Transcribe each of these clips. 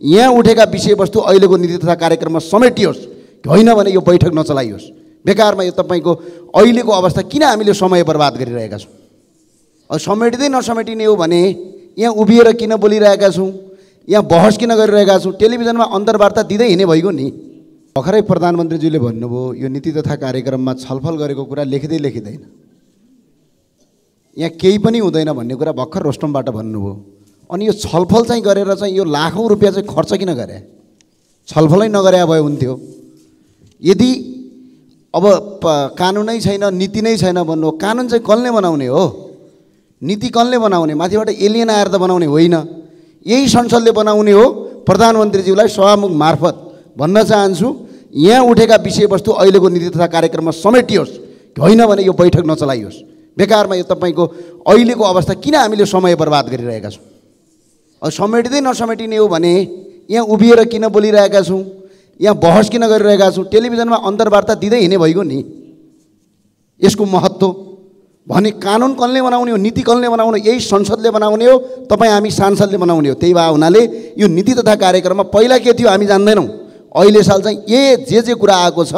यहाँ उठेका विषयवस्तु अहिलेको नीति तथा कार्यक्रममा समेटियोस्, होइन भने यो बैठक नचलाइयोस्। बेकारमा यो तपाईँको अहिलेको अवस्था किन हामीले समय बर्बाद गरिरहेका छौँ? अब समेटिँदै नसमेटिने हो भने यहाँ उभिएर किन बोलिरहेका छौँ, यहाँ बहस किन गरिरहेका छौँ? टेलिभिजनमा अन्तर्वार्ता दिँदै हिँडे भइगयो नि। भर्खरै प्रधानमन्त्रीज्यूले भन्नुभयो यो नीति तथा कार्यक्रममा छलफल गरेको कुरा लेखिँदैन, यहाँ केही पनि हुँदैन भन्ने कुरा भर्खर रोस्टमबाट भन्नुभयो। अनि यो छलफल चाहिँ गरेर चाहिँ यो लाखौँ रुपियाँ चाहिँ खर्च किन गरे? छलफलै नगरे भए हुन्थ्यो। यदि अब कानुनै छैन, नीति नै छैन भन्नु, कानुन चाहिँ कसले बनाउने हो? नीति कसले बनाउने? माथिबाट एलियन आएर त बनाउने होइन, यही संसदले बनाउने हो। प्रधानमन्त्रीज्यूलाई सभामुख मार्फत भन्न चाहन्छु, यहाँ उठेका विषयवस्तु अहिलेको नीति तथा कार्यक्रममा समेटियोस्, होइन भने यो बैठक नचलाइयोस्। बेकारमा यो तपाईँको अहिलेको अवस्था किन हामीले समय बर्बाद गरिरहेका छौँ? अब समेटिँदै नसमेटिने हो भने यहाँ उभिएर किन बोलिरहेका छौँ, यहाँ बहस किन गरिरहेका छौँ? टेलिभिजनमा अन्तर्वार्ता दिँदै हिँडे भइगयो नि। यसको महत्त्व भने कानुन कसले बनाउने हो, नीति कसले बनाउने? यही संसदले बनाउने हो, तपाईँ हामी सांसदले बनाउने हो। त्यही भए हुनाले यो नीति तथा कार्यक्रममा पहिला के थियो हामी जान्दैनौँ, अहिले साल चाहिँ जे कुरा आएको छ।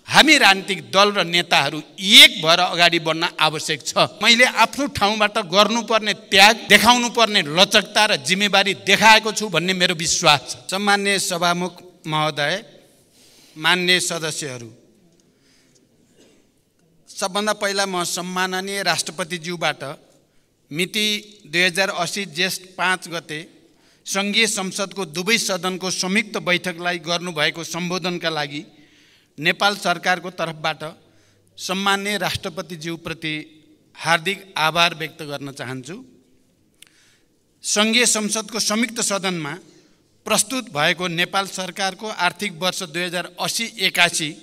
हामी राजनीतिक दल र नेताहरू एक भएर अगाडि बढ्न आवश्यक छ। मैले आफ्नो ठाउँबाट गर्नुपर्ने त्याग, देखाउनुपर्ने लचकता र जिम्मेवारी देखाएको छु भन्ने मेरो विश्वास छ। सम्माननीय सभामुख महोदय, मान्य सदस्यहरू, सबभन्दा पहिला म सम्माननीय राष्ट्रपतिज्यूबाट मिति 2080 जेष्ठ 5 गते सङ्घीय संसदको दुवै सदनको संयुक्त बैठकलाई गर्नुभएको सम्बोधनका लागि नेपाल सरकारको तर्फबाट सम्माननीय राष्ट्रपतिज्यूप्रति हार्दिक आभार व्यक्त गर्न चाहन्छु। सङ्घीय संसदको संयुक्त सदनमा प्रस्तुत भएको नेपाल सरकारको आर्थिक वर्ष 2080-81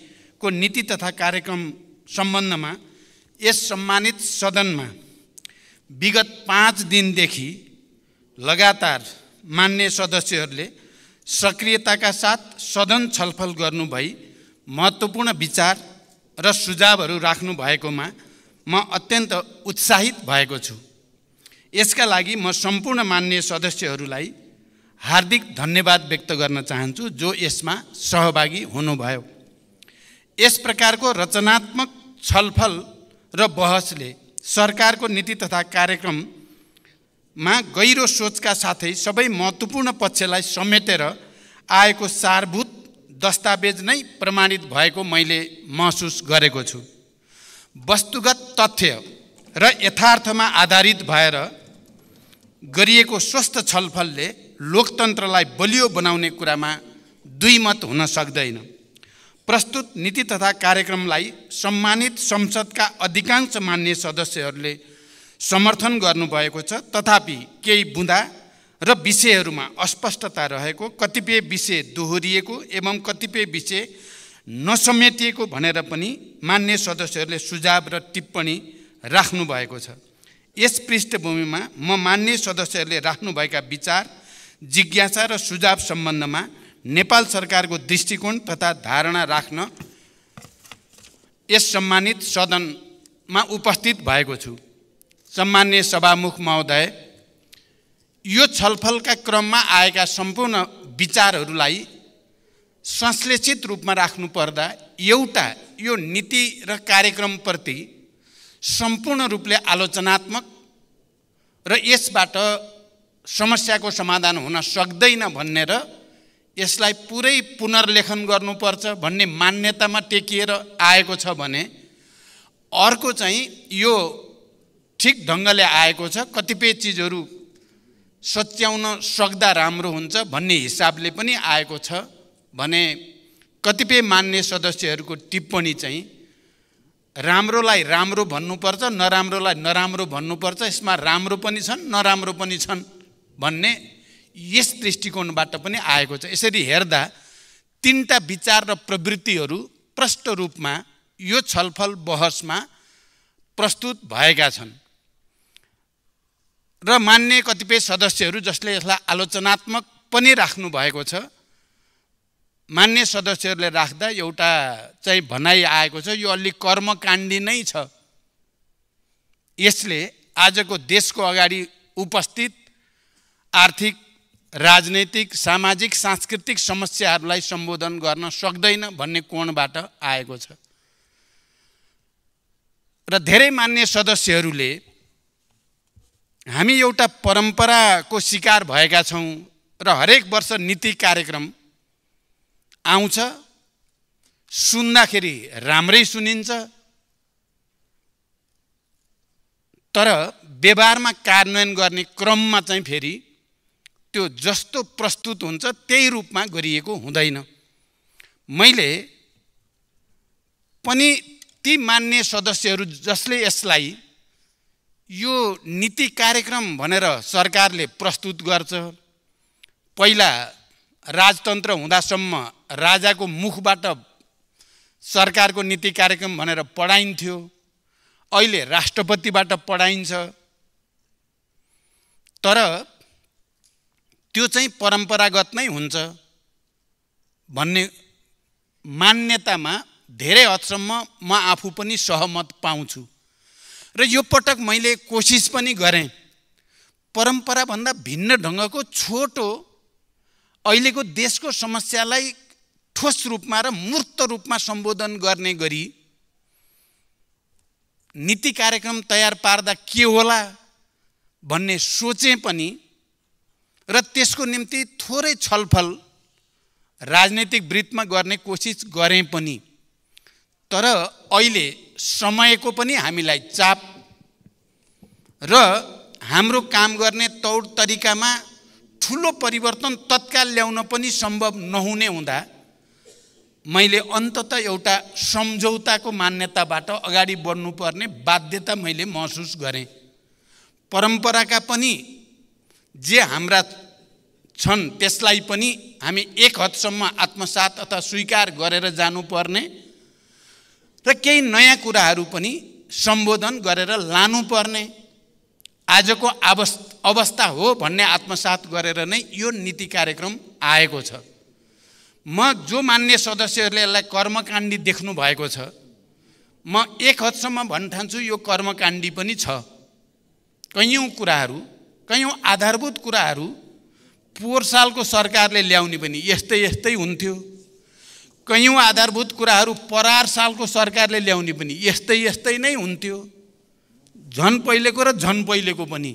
को नीति तथा कार्यक्रम सम्बन्धमा यस सम्मानित सदनमा विगत 5 दिनदेखि लगातार मान्य सदस्यहरूले सक्रियताका साथ सदन छलफल गर्नुभई महत्त्वपूर्ण विचार र सुझावहरू राख्नु भएकोमा म अत्यन्त उत्साहित भएको छु। यसका लागि म सम्पूर्ण मान्य सदस्यहरूलाई हार्दिक धन्यवाद व्यक्त गर्न चाहन्छु जो यसमा सहभागी हुनुभयो। यस प्रकारको रचनात्मक छलफल र बहसले सरकारको नीति तथा कार्यक्रममा गहिरो सोचका साथै सबै महत्त्वपूर्ण पक्षलाई समेटेर आएको सारभूत दस्तावेज नै प्रमाणित भएको मैले महसुस गरेको छु। वस्तुगत तथ्य र यथार्थमा आधारित भएर गरिएको स्वस्थ छलफलले लोकतन्त्रलाई बलियो बनाउने कुरामा दुई मत हुन सक्दैन। प्रस्तुत नीति तथा कार्यक्रमलाई सम्मानित संसदका अधिकांश मान्य सदस्यहरूले समर्थन गर्नुभएको छ, तथापि केही बुँदा र विषयहरूमा अस्पष्टता रहेको, कतिपय विषय दोहोरिएको एवं कतिपय विषय नसमेटिएको भनेर पनि मान्य सदस्यहरूले सुझाव र टिप्पणी राख्नुभएको छ। यस पृष्ठभूमिमा म मान्य सदस्यहरूले राख्नुभएका विचार, जिज्ञासा र सुझाव सम्बन्धमा नेपाल सरकारको दृष्टिकोण तथा धारणा राख्न यस सम्मानित सदनमा उपस्थित भएको छु। सम्मान्य सभामुख महोदय, यो छलफलका क्रममा आएका सम्पूर्ण विचारहरूलाई संश्लेषित रूपमा राख्नु पर्दा एउटा यो नीति र कार्यक्रमप्रति सम्पूर्ण रूपले आलोचनात्मक र यसबाट समस्याको समाधान हुन सक्दैन भनेर यसलाई पुरै पुनर्लेखन गर्नुपर्छ भन्ने मान्यतामा टेकिएर आएको छ भने, अर्को चाहिँ यो ठिक ढङ्गले आएको छ, कतिपय चिजहरू सच्याउन सक्दा राम्रो हुन्छ भन्ने हिसाबले पनि आएको छ भने कतिपय मान्य सदस्यहरूको टिप्पणी चाहिँ राम्रोलाई राम्रो भन्नुपर्छ, नराम्रोलाई नराम्रो भन्नुपर्छ, यसमा राम्रो पनि छन् नराम्रो पनि छन् भन्ने यस दृष्टिकोणबाट पनि आएको छ। यसरी हेर्दा तीनटा विचार र प्रवृत्तिहरू प्रष्ट रूपमा यो छलफल बहसमा प्रस्तुत भएका छन् र मान्य कतिपय सदस्यहरू जसले यसलाई आलोचनात्मक पनि राख्नु भएको छ, मान्य सदस्यहरूले राख्दा एउटा चाहिँ भनाइ आएको छ, यो अलि कर्मकाण्डी नै छ। यसले आजको देशको अगाडि उपस्थित आर्थिक, राजनैतिक, सामाजिक, सांस्कृतिक समस्याहरूलाई सम्बोधन गर्न सक्दैन भन्ने कोणबाट आएको छ। र धेरै मान्य सदस्यहरूले हामी एउटा परम्पराको शिकार भएका छौँ र हरेक वर्ष नीति कार्यक्रम आउँछ, सुन्दाखेरि राम्रै सुनिन्छ, तर व्यवहारमा कार्यान्वयन गर्ने क्रममा चाहिँ फेरि त्यो जस्तो प्रस्तुत हुन्छ त्यही रूपमा गरिएको हुँदैन। मैले पनि ती मान्य सदस्यहरू जसले यसलाई यो नीति कार्यक्रम भनेर सरकारले प्रस्तुत गर्छ, पहिला राजतन्त्र हुँदासम्म राजाको मुखबाट सरकारको नीति कार्यक्रम भनेर पढाइन्थ्यो, अहिले राष्ट्रपतिबाट पढाइन्छ, तर त्यो चाहिँ परम्परागत नै हुन्छ भन्ने मान्यतामा धेरै हदसम्म म आफू पनि सहमत पाउँछु। र यो पटक मैले कोसिस पनि गरेँ परम्पराभन्दा भिन्न ढङ्गको छोटो अहिलेको देशको समस्यालाई ठोस रूपमा र मूर्त रूपमा सम्बोधन गर्ने गरी नीति कार्यक्रम तयार पार्दा के होला भन्ने सोचे पनि र त्यसको निम्ति थोरै छलफल राजनैतिक वृत्तमा गर्ने कोसिस गरेँ पनि, तर अहिले समयको पनि हामीलाई चाप र हाम्रो काम गर्ने तौर तरिकामा ठुलो परिवर्तन तत्काल ल्याउन पनि सम्भव नहुने हुँदा मैले अन्ततः एउटा सम्झौताको मान्यताबाट अगाडि बढ्नुपर्ने बाध्यता मैले महसुस गरेँ। परम्पराका पनि जे हाम्रा छन् त्यसलाई पनि हामी एक हदसम्म आत्मसात अथवा स्वीकार गरेर जानुपर्ने र केही नयाँ कुराहरू पनि सम्बोधन गरेर लानुपर्ने आजको अवस्था हो भन्ने आत्मसात गरेर नै यो नीति कार्यक्रम आएको छ। म जो मान्य सदस्यहरूले यसलाई कर्मकाण्डी देख्नु भएको छ, म एक हदसम्म भन्न ठान्छु यो कर्मकाण्डी पनि छ। कैयौँ कुराहरू, कैयौँ आधारभूत कुराहरू पोहोर सालको सरकारले ल्याउने पनि यस्तै यस्तै हुन्थ्यो, कैयौँ आधारभूत कुराहरू परार सालको सरकारले ल्याउने पनि यस्तै यस्तै नै हुन्थ्यो, झन् पहिलेको र झन् पहिलेको पनि।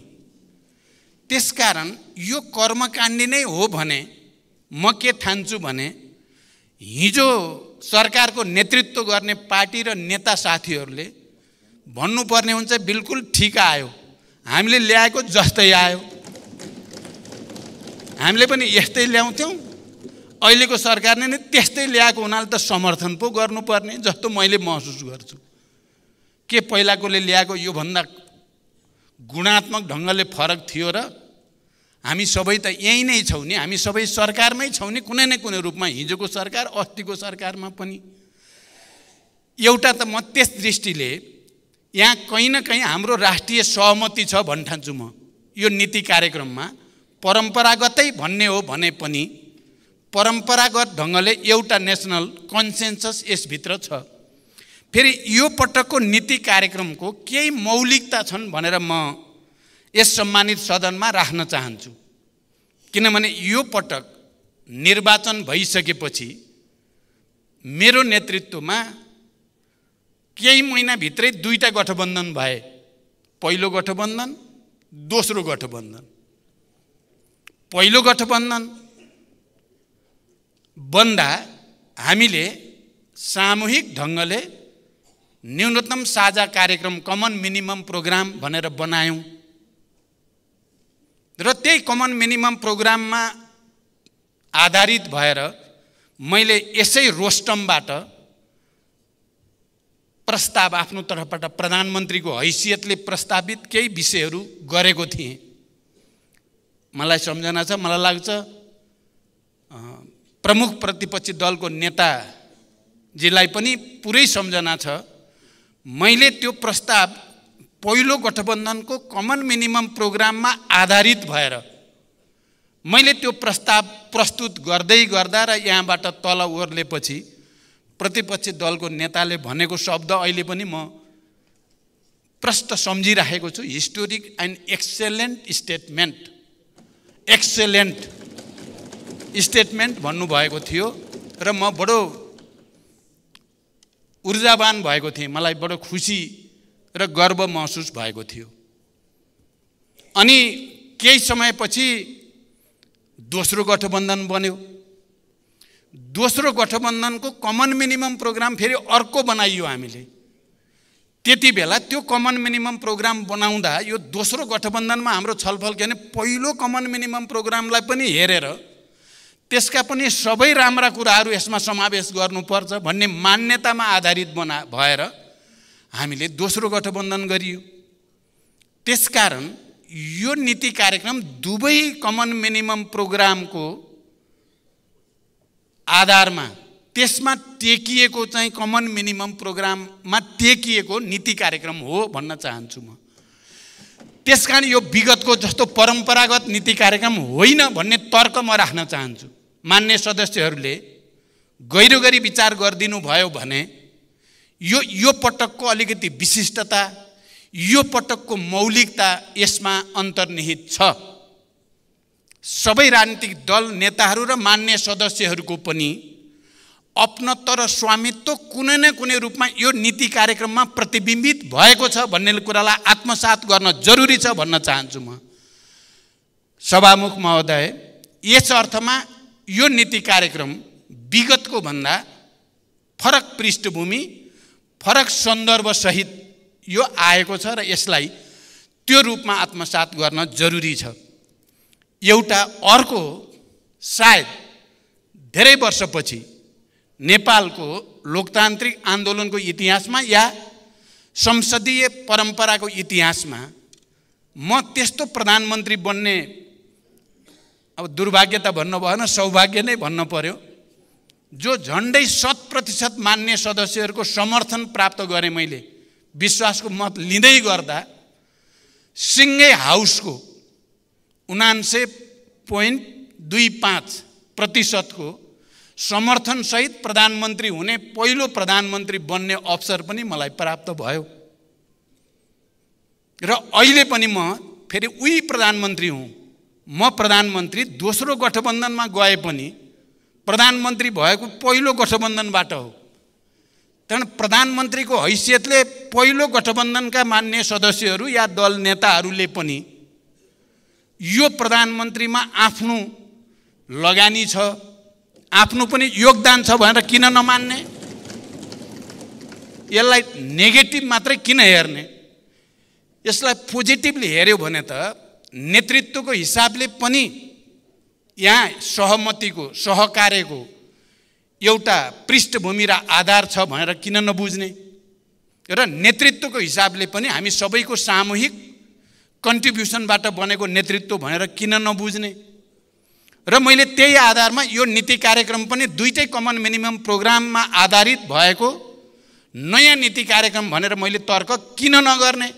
त्यसकारण यो कर्मकाण्डी नै हो भने म के ठान्छु भने हिजो सरकारको नेतृत्व गर्ने पार्टी र नेता साथीहरूले भन्नुपर्ने हुन्छ बिल्कुल ठिक आयो, हामीले ल्याएको जस्तै आयो, हामीले पनि यस्तै ल्याउँथ्यौँ, अहिलेको सरकारले नै त्यस्तै ल्याएको हुनाले त समर्थन पो गर्नुपर्ने जस्तो मैले महसुस गर्छु। के पहिलाकोले ल्याएको योभन्दा गुणात्मक ढङ्गले फरक थियो र हामी सबै त यही नै छौँ नि, हामी सबै सरकारमै छौँ नि कुनै न कुनै रूपमा, हिजोको सरकार अस्तिको सरकारमा पनि। एउटा त म त्यस दृष्टिले यहाँ कहीँ न कहीँ हाम्रो राष्ट्रिय सहमति छ भन्न ठान्छु म। यो नीति कार्यक्रममा परम्परागतै भन्ने हो भने पनि परम्परागत ढङ्गले एउटा नेसनल कन्सेन्सस यसभित्र छ। फेरि यो पटकको नीति कार्यक्रमको केही मौलिकता छन् भनेर म यस सम्मानित सदनमा राख्न चाहन्छु, किनभने यो पटक निर्वाचन भइसकेपछि मेरो नेतृत्वमा केही महिनाभित्रै दुईटा गठबन्धन भए, पहिलो गठबन्धन, दोस्रो गठबन्धन। पहिलो गठबन्धन बन्दा हामीले सामूहिक ढङ्गले न्यूनतम साझा कार्यक्रम कमन मिनिमम प्रोग्राम भनेर बनायौँ र त्यही कमन मिनिमम प्रोग्राममा आधारित भएर मैले यसै रोस्टमबाट प्रस्ताव आफ्नो तर्फबाट प्रधानमन्त्रीको हैसियतले प्रस्तावित केही विषयहरू गरेको थिएँ। मलाई सम्झना छ, मलाई लाग्छ प्रमुख प्रतिपक्षी दलको नेताजीलाई पनि पुरै सम्झना छ। मैले त्यो प्रस्ताव पहिलो गठबन्धनको कमन मिनिमम प्रोग्राममा आधारित भएर मैले त्यो प्रस्ताव प्रस्तुत गर्दै गर्दा र यहाँबाट तल ओर्लेपछि प्रतिपक्षी दलको नेताले भनेको शब्द अहिले पनि म प्रष्ट सम्झिराखेको छु, historic and excellent statement. Excellent statement भन्नुभएको थियो र म बडो ऊर्जावान भएको थिएँ। मलाई बडो खुसी र गर्व महसुस भएको थियो। अनि केही समयपछि दोस्रो गठबन्धन बन्यो। दोस्रो गठबन्धनको कमन मिनिमम प्रोग्राम फेरि अर्को बनाइयो हामीले। त्यति बेला त्यो कमन मिनिमम प्रोग्राम बनाउँदा यो दोस्रो गठबन्धनमा हाम्रो छलफल के भने पहिलो कमन मिनिमम प्रोग्रामलाई पनि हेरेर त्यसका पनि सबै राम्रा कुराहरू यसमा समावेश गर्नुपर्छ भन्ने मान्यतामा आधारित भएर हामीले दोस्रो गठबन्धन गरियो। त्यसकारण यो नीति कार्यक्रम दुवै कमन मिनिमम प्रोग्रामको आधारमा त्यसमा टेकिएको चाहिँ कमन मिनिमम प्रोग्राममा टेकिएको नीति कार्यक्रम हो भन्न चाहन्छु म। त्यसकारण यो विगतको जस्तो परम्परागत नीति कार्यक्रम होइन भन्ने तर्क म राख्न चाहन्छु। मान्य सदस्यहरूले गहिरो गरी विचार गरिदिनु भयो भने यो पटकको अलिकति विशिष्टता, यो पटकको मौलिकता यसमा अन्तर्निहित छ। सबै राजनीतिक दल नेताहरू र मान्य सदस्यहरूको पनि अपनत्व र स्वामित्व कुनै न कुनै रूपमा यो नीति कार्यक्रममा प्रतिबिम्बित भएको छ भन्ने कुरालाई आत्मसात गर्न जरुरी छ भन्न चाहन्छु म। सभामुख महोदय, यस अर्थमा यो नीति कार्यक्रम विगतको भन्दा फरक पृष्ठभूमि, फरक सन्दर्भ सहित यो आएको छ र यसलाई त्यो रूपमा आत्मसात गर्न जरुरी छ। एउटा अर्को सायद धेरै वर्षपछि नेपालको लोकतान्त्रिक आन्दोलनको इतिहासमा या संसदीय परम्पराको इतिहासमा म त्यस्तो प्रधानमन्त्री बन्ने, अब दुर्भाग्य त भन्नु भएन, सौभाग्य नै भन्नु पर्यो, जो झन्डै 100% मान्य सदस्यहरूको समर्थन प्राप्त गरेँ। मैले विश्वासको मत लिँदै गर्दा सिङ्गै हाउसको 79.25% को समर्थन सहित प्रधानमन्त्री हुने पहिलो प्रधानमन्त्री बन्ने अवसर पनि मलाई प्राप्त भयो। र अहिले पनि म फेरि उही प्रधानमन्त्री हुँ। म प्रधानमन्त्री दोस्रो गठबन्धनमा गए पनि प्रधानमन्त्री भएको पहिलो गठबन्धनबाट हो। कारण प्रधानमन्त्रीको हैसियतले पहिलो गठबन्धनका मान्य सदस्यहरू या दल नेताहरूले पनि यो प्रधानमन्त्रीमा आफ्नो लगानी छ, आफ्नो पनि योगदान छ भनेर किन नमान्ने? यसलाई नेगेटिभ मात्रै किन हेर्ने? यसलाई पोजिटिभली हेर्यो भने त नेतृत्वको हिसाबले पनि यहाँ सहमतिको, सहकार्यको एउटा पृष्ठभूमि र आधार छ भनेर किन नबुझ्ने? र नेतृत्वको हिसाबले पनि हामी सबैको सामूहिक कन्ट्रिब्युसनबाट बनेको नेतृत्व भनेर किन नबुझ्ने? र मैले त्यही आधारमा यो नीति कार्यक्रम पनि दुईटै कमन मिनिमम प्रोग्राममा आधारित भएको नयाँ नीति कार्यक्रम भनेर मैले तर्क किन नगर्ने?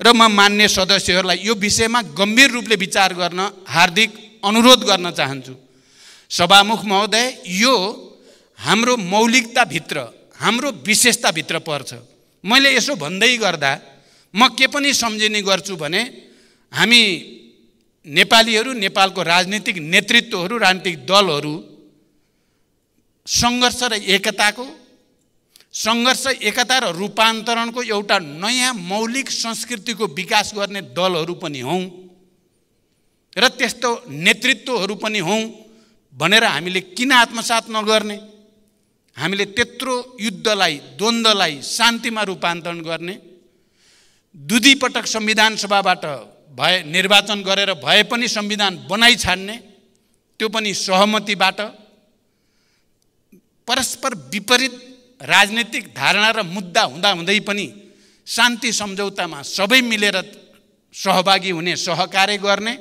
र म मान्य सदस्यहरूलाई यो विषयमा गम्भीर रूपले विचार गर्न हार्दिक अनुरोध गर्न चाहन्छु। सभामुख महोदय, यो हाम्रो मौलिकताभित्र, हाम्रो विशेषताभित्र पर्छ। मैले यसो भन्दै गर्दा म के पनि सम्झिने गर्छु भने हामी नेपालीहरू, नेपालको राजनीतिक नेतृत्वहरू, राजनीतिक दलहरू सङ्घर्ष र एकता र रूपान्तरणको एउटा नयाँ मौलिक संस्कृतिको विकास गर्ने दलहरू पनि हौँ र त्यस्तो नेतृत्वहरू पनि हौँ भनेर हामीले किन आत्मसात नगर्ने? हामीले त्यत्रो युद्धलाई, द्वन्द्वलाई शान्तिमा रूपान्तरण गर्ने, दुईपटक संविधान सभाबाट भए निर्वाचन गरेर भए पनि संविधान बनाइ छाड्ने, त्यो पनि सहमतिबाट, परस्पर विपरीत राजनीतिक धारणा र मुद्दा हुँदाहुँदै पनि शान्ति सम्झौतामा सबै मिलेर सहभागी हुने, सहकार्य गर्ने,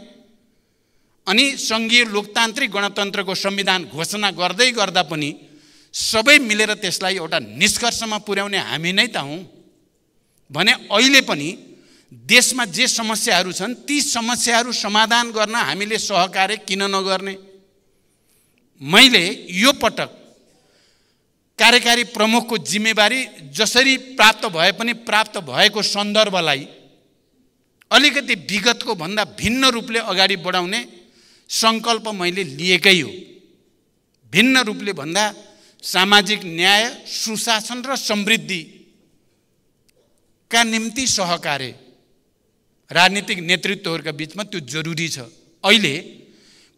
अनि सङ्घीय लोकतान्त्रिक गणतन्त्रको संविधान घोषणा गर्दै गर्दा पनि सबै मिलेर त्यसलाई एउटा निष्कर्षमा पुर्याउने हामी नै त हौँ भने अहिले पनि देशमा जे समस्याहरू छन् ती समस्याहरू समाधान गर्न हामीले सहकार्य किन नगर्ने? मैले यो पटक कार्यकारी प्रमुखको जिम्मेवारी जसरी प्राप्त भए पनि प्राप्त भएको सन्दर्भलाई अलिकति विगतको भन्दा भिन्न रूपले अगाडि बढाउने सङ्कल्प मैले लिएकै हो। भिन्न रूपले भन्दा सामाजिक न्याय, सुशासन र समृद्धिका निम्ति सहकार्य राजनीतिक नेतृत्वहरूका बीचमा त्यो जरुरी छ। अहिले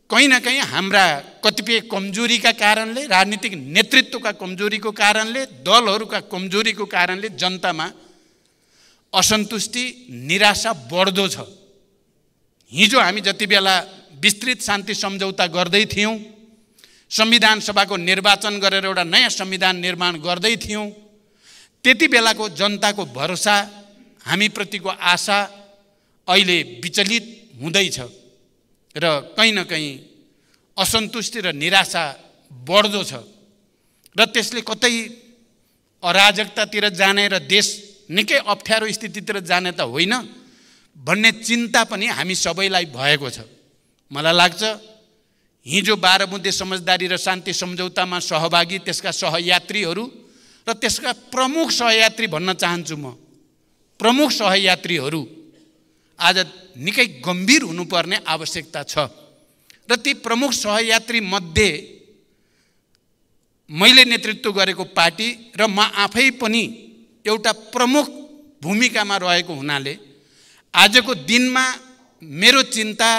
कहीँ न कहीँ हाम्रा कतिपय कमजोरीका कारणले, राजनीतिक नेतृत्वका कमजोरीको कारणले, दलहरूका कमजोरीको कारणले जनतामा असन्तुष्टि, निराशा बढ्दो छ। हिजो हामी जति बेला विस्तृत शान्ति सम्झौता गर्दै थियौँ, संविधान सभाको निर्वाचन गरेर एउटा नयाँ संविधान निर्माण गर्दै थियौँ, त्यति बेलाको जनताको भरोसा, हामीप्रतिको आशा अहिले विचलित हुँदैछ र कहीँ न कहीँ असन्तुष्टि र निराशा बढ्दो छ र त्यसले कतै अराजकतातिर जाने र देश निकै अप्ठ्यारो स्थितितिर जाने त होइन भन्ने चिन्ता पनि हामी सबैलाई भएको छ। मलाई लाग्छ हिजो 12 बुँदे समझदारी र शान्ति सम्झौतामा सहभागी त्यसका सहयात्रीहरू र त्यसका प्रमुख सहयात्री भन्न चाहन्छु म, प्रमुख सहयात्रीहरू आज निकै गम्भीर हुनुपर्ने आवश्यकता छ र ती प्रमुख सहयात्री मध्ये मैले नेतृत्व गरेको पार्टी र म आफै पनि एउटा प्रमुख भूमिकामा रहेको हुनाले आजको दिनमा मेरो चिन्ता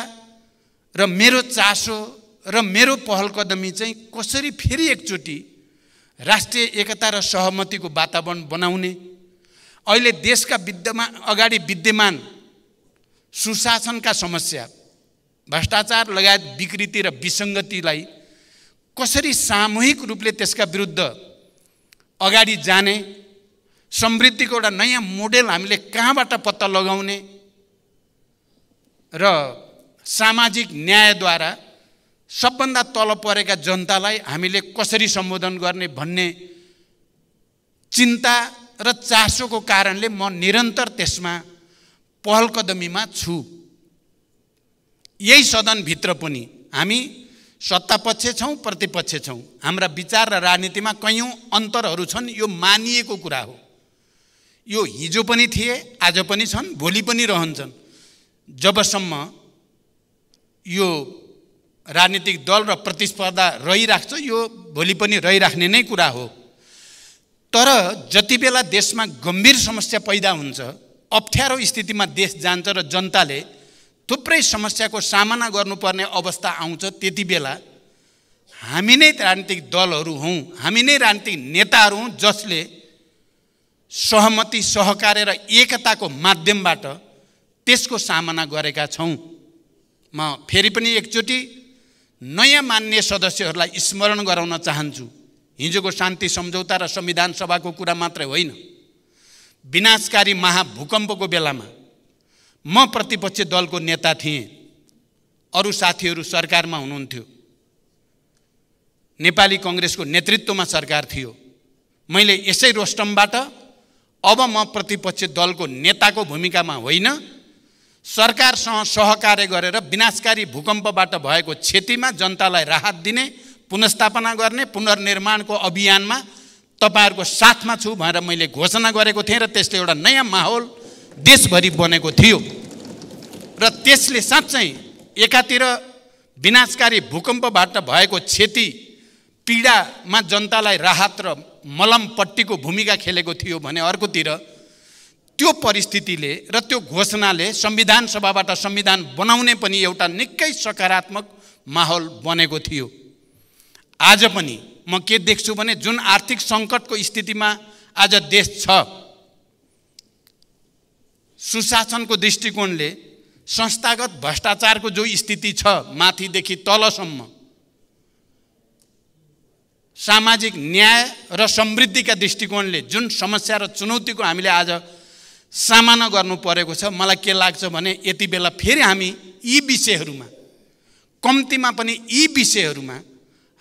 र मेरो चासो र मेरो पहलकदमी चाहिँ कसरी फेरि एकचोटि राष्ट्रिय एकता र सहमतिको वातावरण बनाउने, अहिले देशका अगाडि विद्यमान सुशासनका समस्या, भ्रष्टाचार लगायत विकृति र विसङ्गतिलाई कसरी सामूहिक रूपले त्यसका विरुद्ध अगाडि जाने, समृद्धिको एउटा नयाँ मोडेल हामीले कहाँबाट पत्ता लगाउने र सामाजिक न्यायद्वारा सबभन्दा तल परेका जनतालाई हामीले कसरी सम्बोधन गर्ने भन्ने चिन्ता र चासोको कारणले म निरन्तर त्यसमा पहलकदमीमा छु। यही सदनभित्र पनि हामी सत्तापक्ष छौँ, प्रतिपक्ष छौँ, हाम्रा विचार र राजनीतिमा कैयौँ अन्तरहरू छन्, यो मानिएको कुरा हो। यो हिजो पनि थिए, आज पनि छन्, भोलि पनि रहन्छन्। जबसम्म यो राजनीतिक दल र प्रतिस्पर्धा रहिराख्छ, यो भोलि पनि रहिराख्ने नै कुरा हो। तर जति बेला देशमा गम्भीर समस्या पैदा हुन्छ, अप्ठ्यारो स्थितिमा देश जान्छ र जनताले थुप्रै समस्याको सामना गर्नुपर्ने अवस्था आउँछ, त्यति बेला हामी नै राजनीतिक दलहरू हौँ, हामी नै राजनीतिक नेताहरू हौँ जसले सहमति, सहकार्य र एकताको माध्यमबाट त्यसको सामना गरेका छौँ। म फेरि पनि एकचोटि नयाँ मान्य सदस्यहरूलाई स्मरण गराउन चाहन्छु, हिजोको शान्ति सम्झौता र संविधान सभाको कुरा मात्रै होइन, विनाशकारी महाभूकम्पको बेलामा म प्रतिपक्ष दलको नेता थिएँ, अरू साथीहरू सरकारमा हुनुहुन्थ्यो, नेपाली कांग्रेसको नेतृत्वमा सरकार थियो। मैले यसै रोस्टमबाट अब म प्रतिपक्ष दलको नेताको भूमिकामा होइन, सरकारसँग सहकार्य गरेर विनाशकारी भूकम्पबाट भएको क्षतिमा जनतालाई राहत दिने, पुनर्स्थापना गर्ने, पुनर्निर्माणको अभियानमा तपाईहरुको साथमा छु भनेर मैले घोषणा गरेको थिएँ र त्यसले एउटा नयाँ माहौल देशभरि बनेको थियो। र त्यसले साँच्चै एकातिर विनाशकारी भूकम्पबाट भएको क्षति पीडामा जनतालाई राहत र मलमपट्टिको भूमिका खेलेको थियो भने अर्कोतिर त्यो परिस्थितिले र त्यो घोषणाले संविधान सभाबाट संविधान बनाउने पनि एउटा निकै सकारात्मक माहौल बनेको थियो। आज पनि म के देख्छु भने जुन आर्थिक सङ्कटको स्थितिमा आज देश छ, सुशासनको दृष्टिकोणले संस्थागत भ्रष्टाचारको जो स्थिति छ माथिदेखि तलसम्म, सामाजिक न्याय र समृद्धिका दृष्टिकोणले जुन समस्या र चुनौतीको हामीले आज सामना गर्नु परेको छ, मलाई के लाग्छ भने यति बेला फेरि हामी यी विषयहरूमा, कम्तीमा पनि यी विषयहरूमा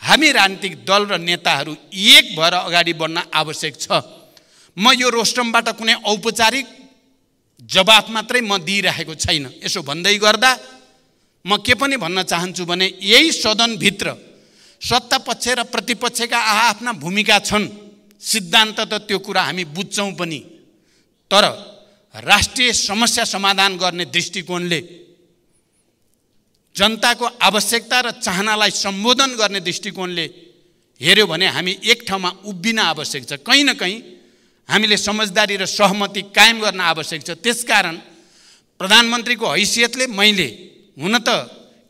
हामी राजनीतिक दल र नेताहरू एक भएर अगाडि बढ्न आवश्यक छ। म यो रोस्टमबाट कुनै औपचारिक जवाफ मात्रै म दिइरहेको छैन। यसो भन्दै गर्दा म के पनि भन्न चाहन्छु भने यही सदनभित्र सत्ता पक्ष र प्रतिपक्षका आफ्ना भूमिका छन्, सिद्धान्त त त्यो कुरा हामी बुझ्छौँ पनि, तर राष्ट्रिय समस्या समाधान गर्ने दृष्टिकोणले जनताको आवश्यकता र चाहनालाई सम्बोधन गर्ने दृष्टिकोणले हेर्यो भने हामी एक ठाउँमा उभिन आवश्यक छ। कहीँ न कहीँ हामीले समझदारी र सहमति कायम गर्न आवश्यक छ। त्यसकारण प्रधानमन्त्रीको हैसियतले मैले हुन त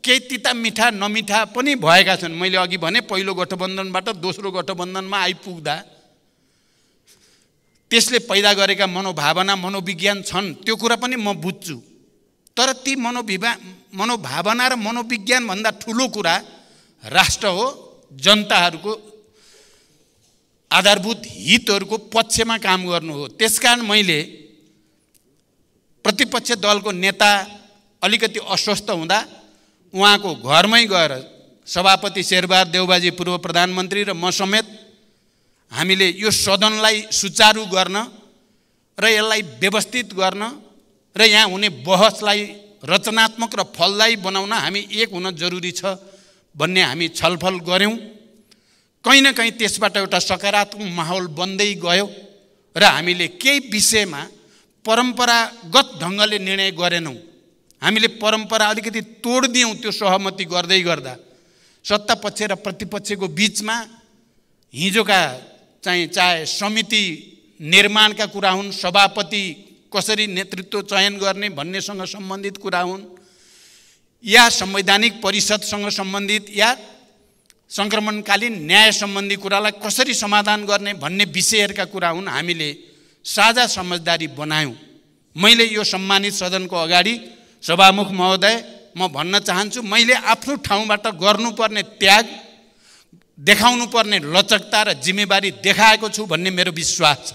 केही तिता मिठा नमिठा पनि भएका छन्। मैले अघि भने पहिलो गठबन्धनबाट दोस्रो गठबन्धनमा आइपुग्दा त्यसले पैदा गरेका मनोभावना मनोविज्ञान छन्, त्यो कुरा पनि म बुझ्छु। तर ती मनोभावना र मनोविज्ञान भन्दा ठुलो कुरा राष्ट्र हो, जनताहरूको आधारभूत हितहरूको पक्षमा काम गर्नु हो। त्यसकारण मैले प्रतिपक्ष दलको नेता अलिकति अस्वस्थ हुँदा उहाँको घरमै गएर सभापति शेरबहादुर देउबाजी पूर्व प्रधानमन्त्री र म समेत हामीले यो सदनलाई सुचारू गर्न र यसलाई व्यवस्थित गर्न र यहाँ हुने बहसलाई रचनात्मक र फलदायी बनाउन हामी एक हुन जरुरी छ भन्ने हामी छलफल गऱ्यौँ। कहीँ न कहीँ त्यसबाट एउटा सकारात्मक माहौल बन्दै गयो र हामीले केही विषयमा परम्परागत ढङ्गले निर्णय गरेनौँ। हामीले परम्परा अलिकति तोड्दियौँ। त्यो सहमति गर्दै गर्दा सत्ता पक्ष र प्रतिपक्षको बिचमा हिजोका चाहे समिति निर्माणका कुरा हुन्, सभापति कसरी नेतृत्व चयन गर्ने भन्नेसँग सम्बन्धित कुरा हुन्, या संवैधानिक परिषदसँग सम्बन्धित या सङ्क्रमणकालीन न्याय सम्बन्धी कुरालाई कसरी समाधान गर्ने भन्ने विषयहरूका कुरा हुन्। हामीले साझा समझदारी बनायौँ। मैले यो सम्मानित सदनको अगाडि सभामुख महोदय म भन्न चाहन्छु, मैले आफ्नो ठाउँबाट गर्नुपर्ने त्याग, देखाउनु पर्ने लचकता र जिम्मेवारी देखाएको छु भन्ने मेरो विश्वास छ।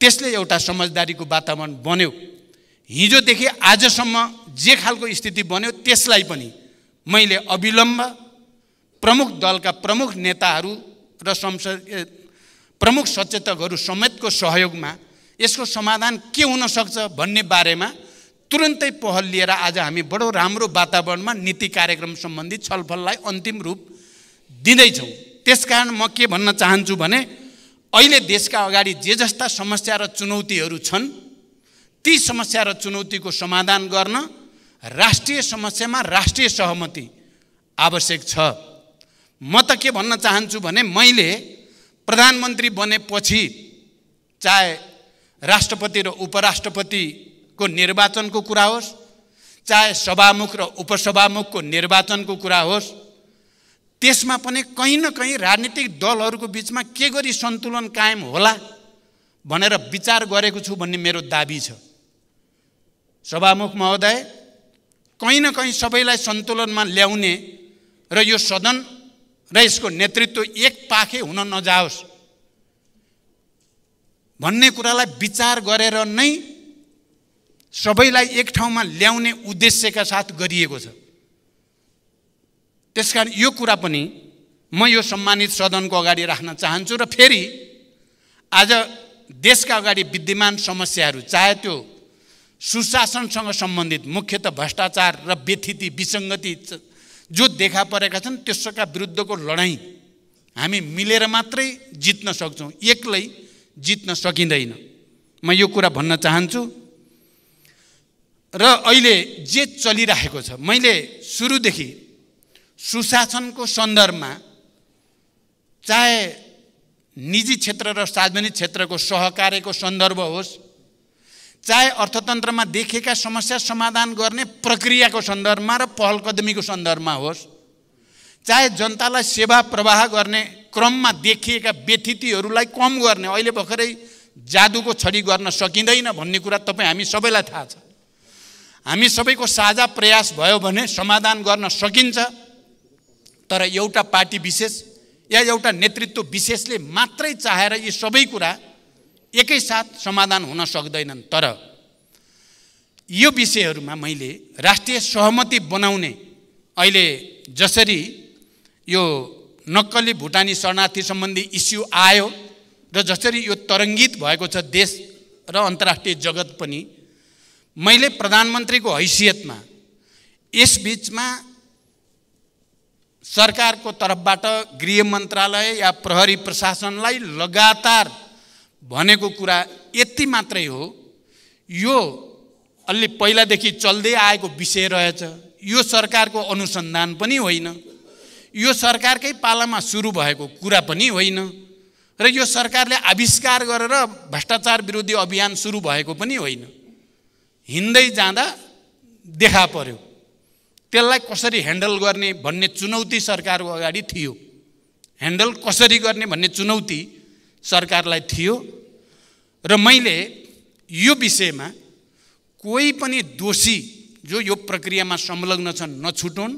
त्यसले एउटा समझदारीको वातावरण बन्यो। हिजोदेखि आजसम्म जे खालको स्थिति बन्यो त्यसलाई पनि मैले अविलम्ब प्रमुख दलका प्रमुख नेताहरू र प्रमुख सचेतकहरू समेतको सहयोगमा यसको समाधान के हुन सक्छ भन्ने बारेमा तुरन्तै पहल लिएर आज हामी बडो राम्रो वातावरणमा नीति कार्यक्रम सम्बन्धी छलफललाई अन्तिम रूप दिँदैछौँ। त्यसकारण म के भन्न चाहन्छु भने अहिले देशका अगाडि जे जस्ता समस्या र चुनौतीहरू छन् ती समस्या र चुनौतीको समाधान गर्न राष्ट्रिय समस्यामा राष्ट्रिय सहमति आवश्यक छ। म त के भन्न चाहन्छु भने मैले प्रधानमन्त्री बनेपछि चाहे राष्ट्रपति र उपराष्ट्रपतिको निर्वाचनको कुरा होस्, चाहे सभामुख र उपसभामुखको निर्वाचनको कुरा होस्, त्यसमा पनि कहीँ न कहीँ राजनीतिक दलहरूको बिचमा के गरी सन्तुलन कायम होला भनेर विचार गरेको छु भन्ने मेरो दाबी छ। सभामुख महोदय, कहीँ न कहीँ सबैलाई सन्तुलनमा ल्याउने र यो सदन र यसको नेतृत्व एक पाखे हुन नजाओस् भन्ने कुरालाई विचार गरेर नै सबैलाई एक ठाउँमा ल्याउने उद्देश्यका साथ गरिएको छ। त्यसकारण यो कुरा पनि म यो सम्मानित सदनको अगाडि राख्न चाहन्छु र फेरि आज देशका अगाडि विद्यमान समस्याहरू, चाहे त्यो सुशासनसँग सम्बन्धित मुख्यतः भ्रष्टाचार र व्यथिति विसङ्गति जो देखा परेका छन् त्यसका विरुद्धको लडाईँ हामी मिलेर मात्रै जित्न सक्छौँ, एक्लै जित्न सकिँदैन। म यो कुरा भन्न चाहन्छु। र अहिले जे चलिरहेको छ, मैले सुरुदेखि सुशासनको सन्दर्भमा चाहे निजी क्षेत्र र सार्वजनिक क्षेत्रको सहकार्यको सन्दर्भ होस्, चाहे अर्थतन्त्रमा देखिएका समस्या समाधान गर्ने प्रक्रियाको सन्दर्भमा र पहलकदमीको सन्दर्भमा होस्, चाहे जनतालाई सेवा प्रवाह गर्ने क्रममा देखिएका व्यथितिहरूलाई कम गर्ने, अहिले भर्खरै जादुको छडी गर्न सकिँदैन भन्ने कुरा तपाईँ हामी सबैलाई थाहा छ। हामी सबैको साझा प्रयास भयो भने समाधान गर्न सकिन्छ। तर एउटा पार्टी विशेष या एउटा नेतृत्व विशेषले मात्रै चाहेर यी सबै कुरा एकैसाथ समाधान हुन सक्दैनन्। तर यो विषयहरूमा मैले राष्ट्रिय सहमति बनाउने, अहिले जसरी यो नक्कली भुटानी शरणार्थी सम्बन्धी इस्यु आयो र जसरी यो तरङ्गित भएको छ देश र अन्तर्राष्ट्रिय जगत पनि, मैले प्रधानमन्त्रीको हैसियतमा यस बीचमा सरकारको तर्फबाट गृह मन्त्रालय या प्रहरी प्रशासनलाई लगातार भनेको कुरा यति मात्रै हो, यो अलि पहिलादेखि चल्दै आएको विषय रहेछ, यो सरकारको अनुसन्धान पनि होइन, यो सरकारकै पालामा सुरु भएको कुरा पनि होइन र यो सरकारले आविष्कार गरेर भ्रष्टाचार विरोधी अभियान सुरु भएको पनि होइन। हिँड्दै जाँदा देखा पर्यो। त्यसलाई कसरी ह्यान्डल गर्ने भन्ने चुनौती सरकारको अगाडि थियो। ह्यान्डल कसरी गर्ने भन्ने चुनौती सरकारलाई थियो र मैले यो विषयमा कोही पनि दोषी जो यो प्रक्रियामा संलग्न छन् नछुटुन्,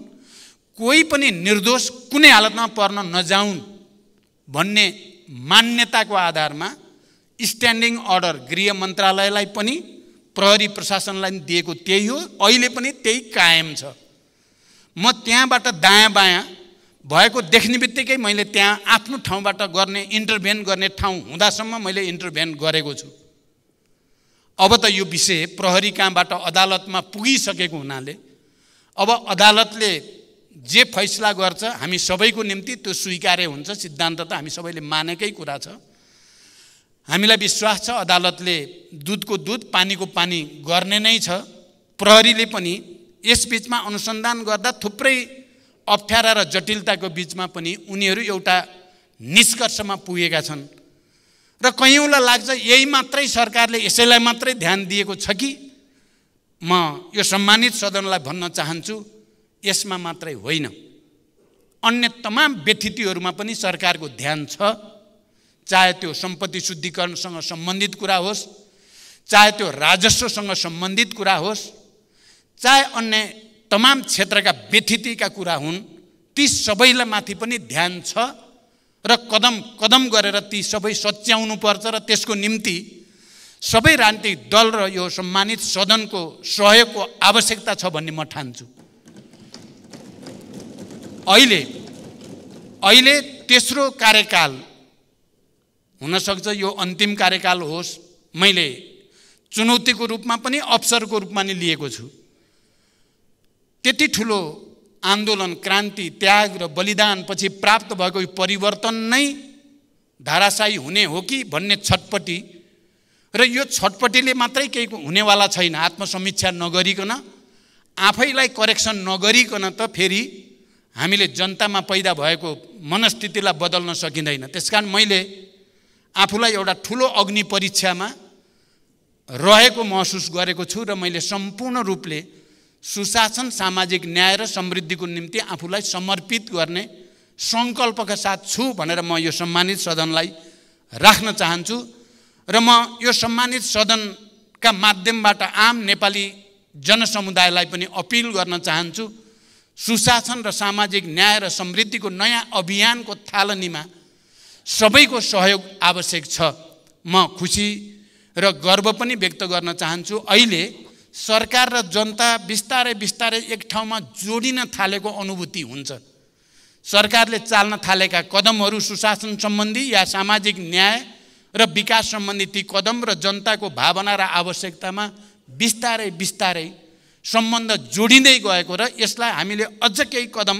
कोही पनि निर्दोष कुनै हालतमा पर्न नजाउन् भन्ने मान्यताको आधारमा स्ट्यान्डिङ अर्डर गृह मन्त्रालयलाई पनि प्रहरी प्रशासनलाई दिएको त्यही हो, अहिले पनि त्यही कायम छ। म त्यहाँबाट दायाँ बायाँ भएको देख्ने बित्तिकै मैले त्यहाँ आफ्नो ठाउँबाट गर्ने इन्टरभेन गर्ने ठाउँ हुँदासम्म मैले इन्टरभेन गरेको छु। अब त यो विषय प्रहरी कहाँबाट अदालतमा पुगिसकेको हुनाले अब अदालतले जे फैसला गर्छ हामी सबैको निम्ति त्यो स्वीकार्य हुन्छ। सिद्धान्त त हामी सबैले मानेकै कुरा छ। हामीलाई विश्वास छ अदालतले दुधको दुध पानीको पानी गर्ने नै छ। प्रहरीले पनि यस बीचमा अनुसन्धान गर्दा थुप्रै अप्ठ्यारा र जटिलताको बीचमा पनि उनीहरू एउटा निष्कर्षमा पुगेका छन् र कयौँलाई लाग्छ यही मात्रै सरकारले यसैलाई मात्रै ध्यान दिएको छ कि। म यो सम्मानित सदनलाई भन्न चाहन्छु यसमा मात्रै होइन, अन्य तमाम व्यथितिहरूमा पनि सरकारको ध्यान छ। चाहे त्यो सम्पत्ति शुद्धिकरणसँग सम्बन्धित कुरा होस्, चाहे त्यो राजस्वसँग सम्बन्धित कुरा होस्, चाहे अन्य तमाम क्षेत्रका व्यथितिका कुरा हुन्, ती सबैलाई माथि पनि ध्यान छ र कदम कदम गरेर ती सबै सच्याउनु पर्छ र त्यसको निम्ति सबै राजनीतिक दल र यो सम्मानित सदनको सहयोगको आवश्यकता छ भन्ने म ठान्छु। अहिले तेस्रो कार्यकाल हुनसक्छ, यो अन्तिम कार्यकाल होस्। मैले चुनौतीको रूपमा पनि अवसरको रूपमा नि लिएको छु। त्यति ठुलो आन्दोलन, क्रान्ति, त्याग र बलिदान पछि प्राप्त भएको यो परिवर्तन नै धाराशायी हुने हो कि भन्ने छटपटी र यो छटपटीले मात्रै केही हुनेवाला छैन। आत्मसमीक्षा नगरिकन, आफैलाई करेक्सन नगरिकन त फेरि हामीले जनतामा पैदा भएको मनस्थितिलाई बदल्न सकिँदैन। त्यसकारण मैले आफूलाई एउटा ठुलो अग्नि परीक्षामा रहेको महसुस गरेको छु र मैले सम्पूर्ण रूपले सुशासन, सामाजिक न्याय र समृद्धिको निम्ति आफूलाई समर्पित गर्ने सङ्कल्पका साथ छु भनेर म यो सम्मानित सदनलाई राख्न चाहन्छु र म यो सम्मानित सदनका माध्यमबाट आम नेपाली जनसमुदायलाई पनि अपिल गर्न चाहन्छु। सुशासन र सामाजिक न्याय र समृद्धिको नयाँ अभियानको थालनीमा सबैको सहयोग आवश्यक छ। म खुसी र गर्व पनि व्यक्त गर्न चाहन्छु। अहिले सरकार र जनता बिस्तारै बिस्तारै एक ठाउँमा जोडिन थालेको अनुभूति हुन्छ। सरकारले चाल्न थालेका कदमहरू सुशासन सम्बन्धी या सामाजिक न्याय र विकास सम्बन्धी ती कदम र जनताको भावना र आवश्यकतामा बिस्तारै बिस्तारै सम्बन्ध जोडिँदै गएको र यसलाई हामीले अझ केही कदम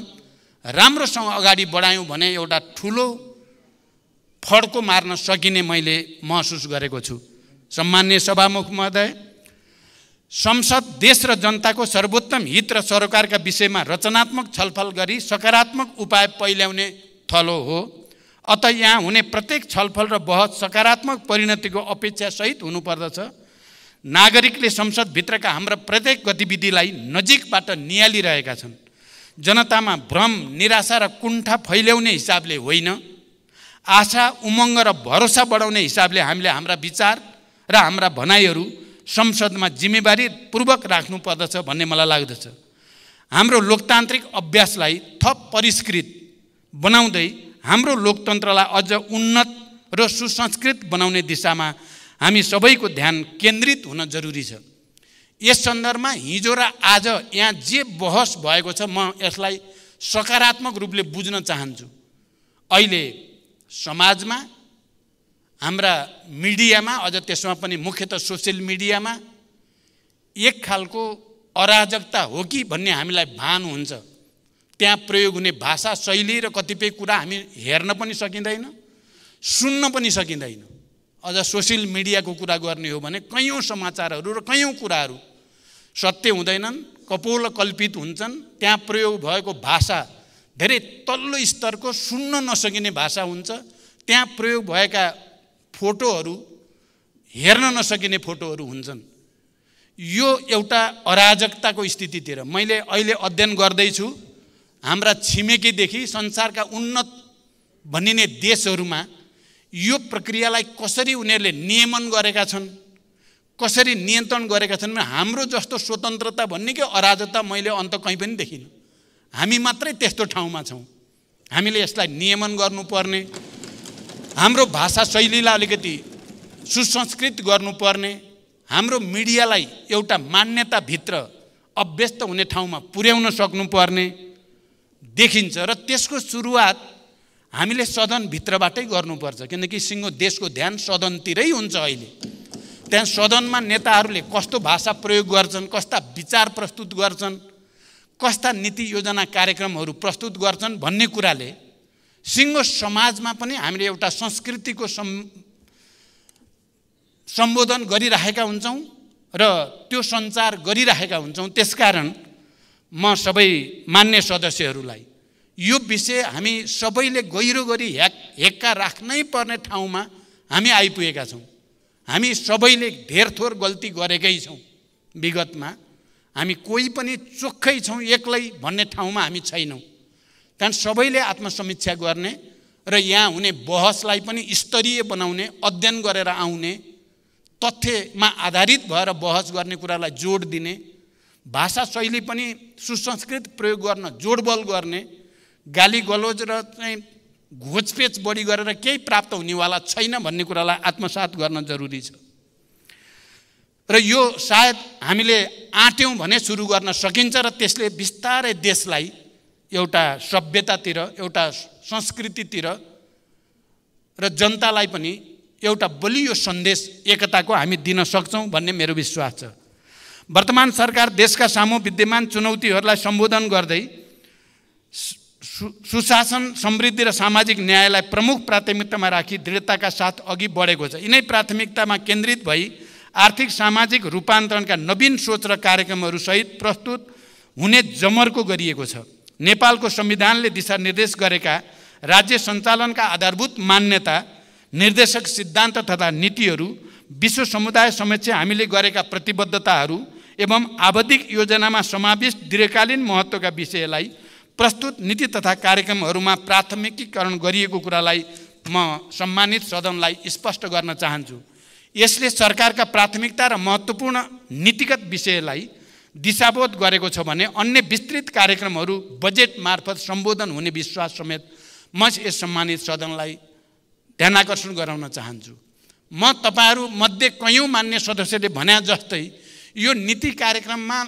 राम्रोसँग अगाडि बढायौँ भने एउटा ठुलो फड्को मार्न सकिने मैले महसुस गरेको छु। सम्माननीय सभामुख महोदय, संसद देश र जनताको सर्वोत्तम हित र सरोकारका विषयमा रचनात्मक छलफल गरी सकारात्मक उपाय पहिल्याउने थलो हो। अत यहाँ हुने प्रत्येक छलफल र बहस सकारात्मक परिणतिको अपेक्षासहित हुनुपर्दछ। नागरिकले संसदभित्रका हाम्रा प्रत्येक गतिविधिलाई नजिकबाट नियालिरहेका छन्। जनतामा भ्रम, निराशा र कुण्ठा फैल्याउने हिसाबले होइन, आशा, उमङ्ग र भरोसा बढाउने हिसाबले हामीले हाम्रा विचार र हाम्रा भनाइहरू संसदमा जिम्मेवारी पूर्वक राख्नुपर्दछ भन्ने मलाई लाग्दछ। हाम्रो लोकतान्त्रिक अभ्यासलाई थप परिष्कृत बनाउँदै हाम्रो लोकतन्त्रलाई अझ उन्नत र सुसंस्कृत बनाउने दिशामा हामी सबैको ध्यान केन्द्रित हुन जरुरी छ। यस सन्दर्भमा हिजो र आज यहाँ जे बहस भएको छ म यसलाई सकारात्मक रूपले बुझ्न चाहन्छु। अहिले समाजमा, हाम्रा मिडियामा, अझ त्यसमा पनि मुख्यतः सोसियल मिडियामा एक खालको अराजकता हो कि भन्ने हामीलाई भान हुन्छ। त्यहाँ प्रयोग हुने भाषा शैली र कतिपय कुरा हामी हेर्न पनि सकिँदैन, सुन्न पनि सकिँदैन। अझ सोसियल मिडियाको कुरा गर्ने हो भने कैयौँ समाचारहरू र कैयौँ कुराहरू सत्य हुँदैनन्, कपोलकल्पित हुन्छन्, त्यहाँ प्रयोग भएको भाषा धेरै तल्लो स्तरको सुन्न नसकिने भाषा हुन्छ, त्यहाँ प्रयोग भएका फोटोहरू हेर्न नसकिने फोटोहरू हुन्छन्। यो एउटा अराजकताको स्थितितिर मैले अहिले अध्ययन गर्दैछु। हाम्रा छिमेकीदेखि संसारका उन्नत भनिने देशहरूमा यो प्रक्रियालाई कसरी उनीहरूले नियमन गरेका छन्, कसरी नियन्त्रण गरेका छन्। हाम्रो जस्तो स्वतन्त्रता भन्ने के अराजकता मैले अन्त कहीँ पनि देखिनँ। हामी मात्रै त्यस्तो ठाउँमा छौँ। हामीले यसलाई नियमन गर्नुपर्ने, हाम्रो भाषा शैलीलाई अलिकति सुसंस्कृत गर्नुपर्ने, हाम्रो मिडियालाई एउटा मान्यताभित्र अभ्यस्त हुने ठाउँमा पुर्याउन सक्नुपर्ने देखिन्छ। र त्यसको सुरुवात हामीले सदनभित्रबाटै गर्नुपर्छ, किनकि सिङ्गो देशको ध्यान सदनतिरै हुन्छ। अहिले त्यहाँ सदनमा नेताहरूले कस्तो भाषा प्रयोग गर्छन्, कस्ता विचार प्रस्तुत गर्छन्, कस्ता नीति योजना कार्यक्रमहरू प्रस्तुत गर्छन् भन्ने कुराले सिङ्गो समाजमा पनि हामीले एउटा संस्कृतिको सम्बोधन गरिरहेका हुन्छौँ र त्यो सञ्चार गरिरहेका हुन्छौँ। त्यसकारण म सबै मान्य सदस्यहरूलाई यो विषय हामी सबैले गहिरो गरी हेक्का राख्नै पर्ने ठाउँमा हामी आइपुगेका छौँ। हामी सबैले धेरथोर गल्ती गरेकै छौँ विगतमा। हामी कोही पनि चोखै छौँ एक्लै भन्ने ठाउँमा हामी छैनौँ। त्यहाँ सबैले आत्मसमीक्षा गर्ने र यहाँ हुने बहसलाई पनि स्तरीय बनाउने, अध्ययन गरेर आउने, तथ्यमा आधारित भएर बहस गर्ने कुरालाई जोड दिने, भाषा शैली पनि सुसंस्कृत प्रयोग गर्न जोडबल गर्ने, गाली गलोज र चाहिँ घोचपेच बढी गरेर केही प्राप्त हुनेवाला छैन भन्ने कुरालाई आत्मसात गर्न जरुरी छ। र यो सायद हामीले आँट्यौँ भने सुरु गर्न सकिन्छ र त्यसले बिस्तारै देशलाई एउटा सभ्यतातिर, एउटा संस्कृतितिर र जनतालाई पनि एउटा बलियो सन्देश एकताको हामी दिन सक्छौँ भन्ने मेरो विश्वास छ। वर्तमान सरकार देशका सामु विद्यमान चुनौतीहरूलाई सम्बोधन गर्दै सुशासन, समृद्धि र सामाजिक न्यायलाई प्रमुख प्राथमिकतामा राखी दृढताका साथ अघि बढेको छ। यिनै प्राथमिकतामा केन्द्रित भई आर्थिक सामाजिक रूपान्तरणका नवीन सोच र कार्यक्रमहरू सहित प्रस्तुत हुने जमर्को गरिएको छ। नेपालको संविधानले दिशानिर्देश गरेका राज्य सञ्चालनका आधारभूत मान्यता, निर्देशक सिद्धान्त तथा नीतिहरू, विश्व समुदाय समक्ष हामीले गरेका प्रतिबद्धताहरू एवं आवधिक योजनामा समाविष्ट दीर्घकालीन महत्त्वका विषयलाई प्रस्तुत नीति तथा कार्यक्रमहरूमा प्राथमिकीकरण गरिएको कुरालाई म सम्मानित सदनलाई स्पष्ट गर्न चाहन्छु। यसले सरकारका प्राथमिकता र महत्त्वपूर्ण नीतिगत विषयलाई दिशाबोध गरेको छ भने अन्य विस्तृत कार्यक्रमहरू बजेट मार्फत सम्बोधन हुने विश्वास समेत म यस सम्मानित सदनलाई ध्यानाकर्षण गराउन चाहन्छु। म तपाईहरू मध्ये कयौँ मान्य सदस्यले भने जस्तै यो नीति कार्यक्रममा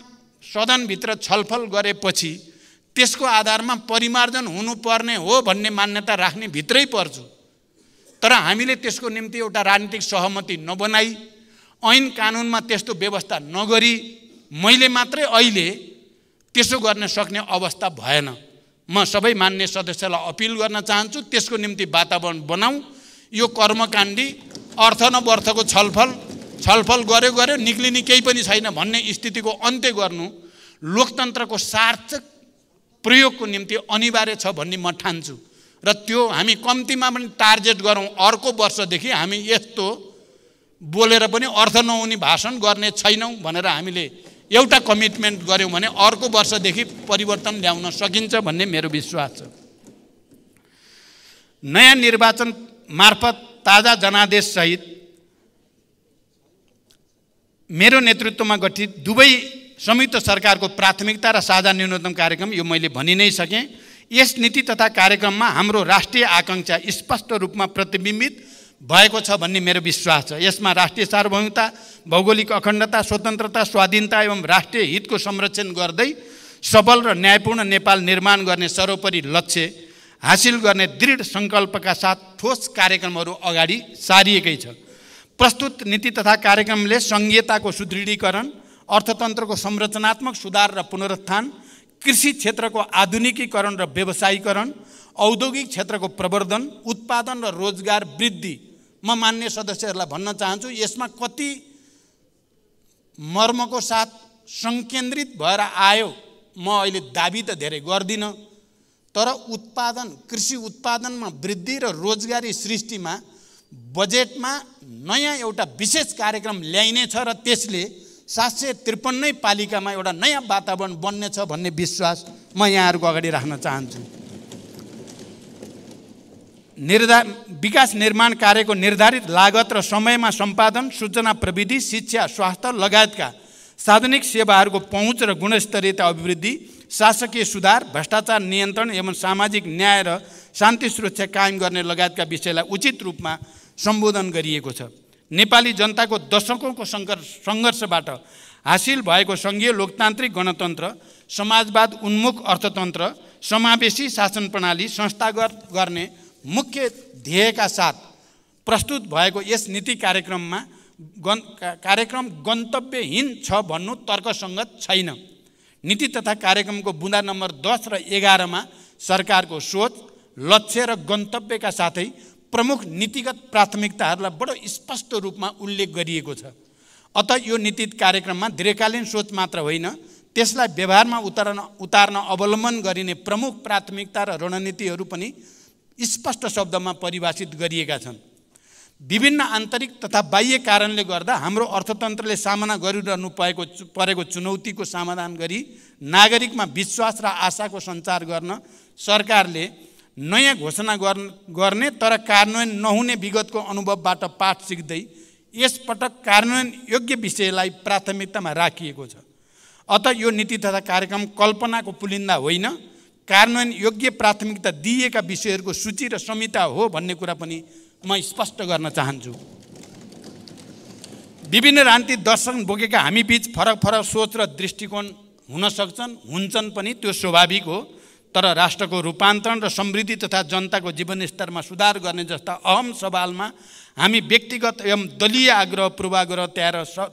सदनभित्र छलफल गरेपछि त्यसको आधारमा परिमार्जन हुनुपर्ने हो भन्ने मान्यता राख्ने भित्रै पर्छु। तर हामीले त्यसको निम्ति एउटा राजनीतिक सहमति नबनाई, ऐन कानुनमा त्यस्तो व्यवस्था नगरी मैले मात्रै अहिले त्यसो गर्न सक्ने अवस्था भएन। म सबै मान्य सदस्यलाई अपिल गर्न चाहन्छु, त्यसको निम्ति वातावरण बनाऊ। यो कर्मकाण्डी अर्थ नवर्थको छलफल गर्यो निक्लिने केही पनि छैन भन्ने स्थितिको अन्त्य गर्नु लोकतन्त्रको सार्थक प्रयोगको निम्ति अनिवार्य छ भन्ने म ठान्छु। र त्यो हामी कम्तीमा पनि टार्गेट गरौँ, अर्को वर्षदेखि हामी यस्तो बोलेर पनि अर्थ नहुने भाषण गर्ने छैनौँ भनेर हामीले एउटा कमिटमेन्ट गर्यौँ भने अर्को वर्षदेखि परिवर्तन ल्याउन सकिन्छ भन्ने मेरो विश्वास छ। नयाँ निर्वाचन मार्फत ताजा जनादेश सहित मेरो नेतृत्वमा गठित दुवै संयुक्त सरकारको प्राथमिकता र साझा न्यूनतम कार्यक्रम यो मैले भनि नै सकेँ। यस नीति तथा कार्यक्रममा हाम्रो राष्ट्रिय आकांक्षा स्पष्ट रूपमा प्रतिबिम्बित भएको छ भन्ने मेरो विश्वास छ। यसमा राष्ट्रिय सार्वभौमता, भौगोलिक अखण्डता, स्वतन्त्रता, स्वाधीनता एवं राष्ट्रिय हितको संरक्षण गर्दै सबल र न्यायपूर्ण नेपाल निर्माण गर्ने सर्वोपरि लक्ष्य हासिल गर्ने दृढ सङ्कल्पका साथ ठोस कार्यक्रमहरू अगाडि सारिएकै छ। प्रस्तुत नीति तथा कार्यक्रमले सङ्घीयताको सुदृढीकरण, अर्थतन्त्रको संरचनात्मक सुधार र पुनरुत्थान, कृषि क्षेत्रको आधुनिकीकरण र व्यवसायीकरण, औद्योगिक क्षेत्रको प्रवर्धन, उत्पादन र रोजगार वृद्धि, म मान्य सदस्यहरूलाई भन्न चाहन्छु यसमा कति मर्मको साथ संकेन्द्रित भएर आयो म अहिले दाबी त धेरै गर्दिनँ, तर उत्पादन कृषि उत्पादनमा वृद्धि र रोजगारी सृष्टिमा बजेटमा नयाँ एउटा विशेष कार्यक्रम ल्याइनेछ र त्यसले 753 पालिकामा एउटा नयाँ वातावरण बन्नेछ भन्ने विश्वास म यहाँहरूको अगाडि राख्न चाहन्छु। विकास निर्माण कार्यको निर्धारित लागत र समयमा सम्पादन, सूचना प्रविधि, शिक्षा, स्वास्थ्य लगायतका सार्वजनिक सेवाहरूको पहुँच र गुणस्तरीयता अभिवृद्धि, शासकीय सुधार, भ्रष्टाचार नियन्त्रण एवं सामाजिक न्याय र शान्ति सुरक्षा कायम गर्ने लगायतका विषयलाई उचित रूपमा सम्बोधन गरिएको छ। नेपाली जनताको दशकौँको सङ्घर्षबाट हासिल भएको सङ्घीय लोकतान्त्रिक गणतन्त्र, समाजवाद उन्मुख अर्थतन्त्र, समावेशी शासन प्रणाली संस्थागत गर्ने मुख्य ध्येयका साथ प्रस्तुत भएको यस नीति कार्यक्रम गन्तव्यहीन छ भन्नु तर्कसङ्गत छैन। नीति तथा कार्यक्रमको बुँदा नम्बर 10 र 11 मा सरकारको सोच, लक्ष्य र गन्तव्यका साथै प्रमुख नीतिगत प्राथमिकताहरूलाई बडो स्पष्ट रूपमा उल्लेख गरिएको छ। अत यो नीति कार्यक्रममा दीर्घकालीन सोच मात्र होइन, त्यसलाई व्यवहारमा उतार्न अवलम्बन गरिने प्रमुख प्राथमिकता र रणनीतिहरू पनि स्पष्ट शब्दमा परिभाषित गरिएका छन्। विभिन्न आन्तरिक तथा बाह्य कारणले गर्दा हाम्रो अर्थतन्त्रले सामना गरिरहनु परेको चुनौतीको समाधान गरी नागरिकमा विश्वास र आशाको सञ्चार गर्न सरकारले नयाँ घोषणा गर्ने तर कार्यान्वयन नहुने विगतको अनुभवबाट पाठ सिक्दै यसपटक कार्यान्वयन योग्य विषयलाई प्राथमिकतामा राखिएको छ। अत यो नीति तथा कार्यक्रम कल्पनाको पुलिन्दा होइन, कार्यान्वयन योग्य प्राथमिकता दिएका विषयहरूको सूची र संहिता हो भन्ने कुरा पनि म स्पष्ट गर्न चाहन्छु। विभिन्न राजनीतिक दर्शन बोकेका हामी बीच फरक फरक सोच र दृष्टिकोण हुन सक्छन्, हुन्छन् पनि, त्यो स्वाभाविक हो। तर राष्ट्रको रूपान्तरण र समृद्धि तथा जनताको जीवनस्तरमा सुधार गर्ने जस्ता अहम सवालमा हामी व्यक्तिगत एवं दलीय आग्रह पूर्वाग्रह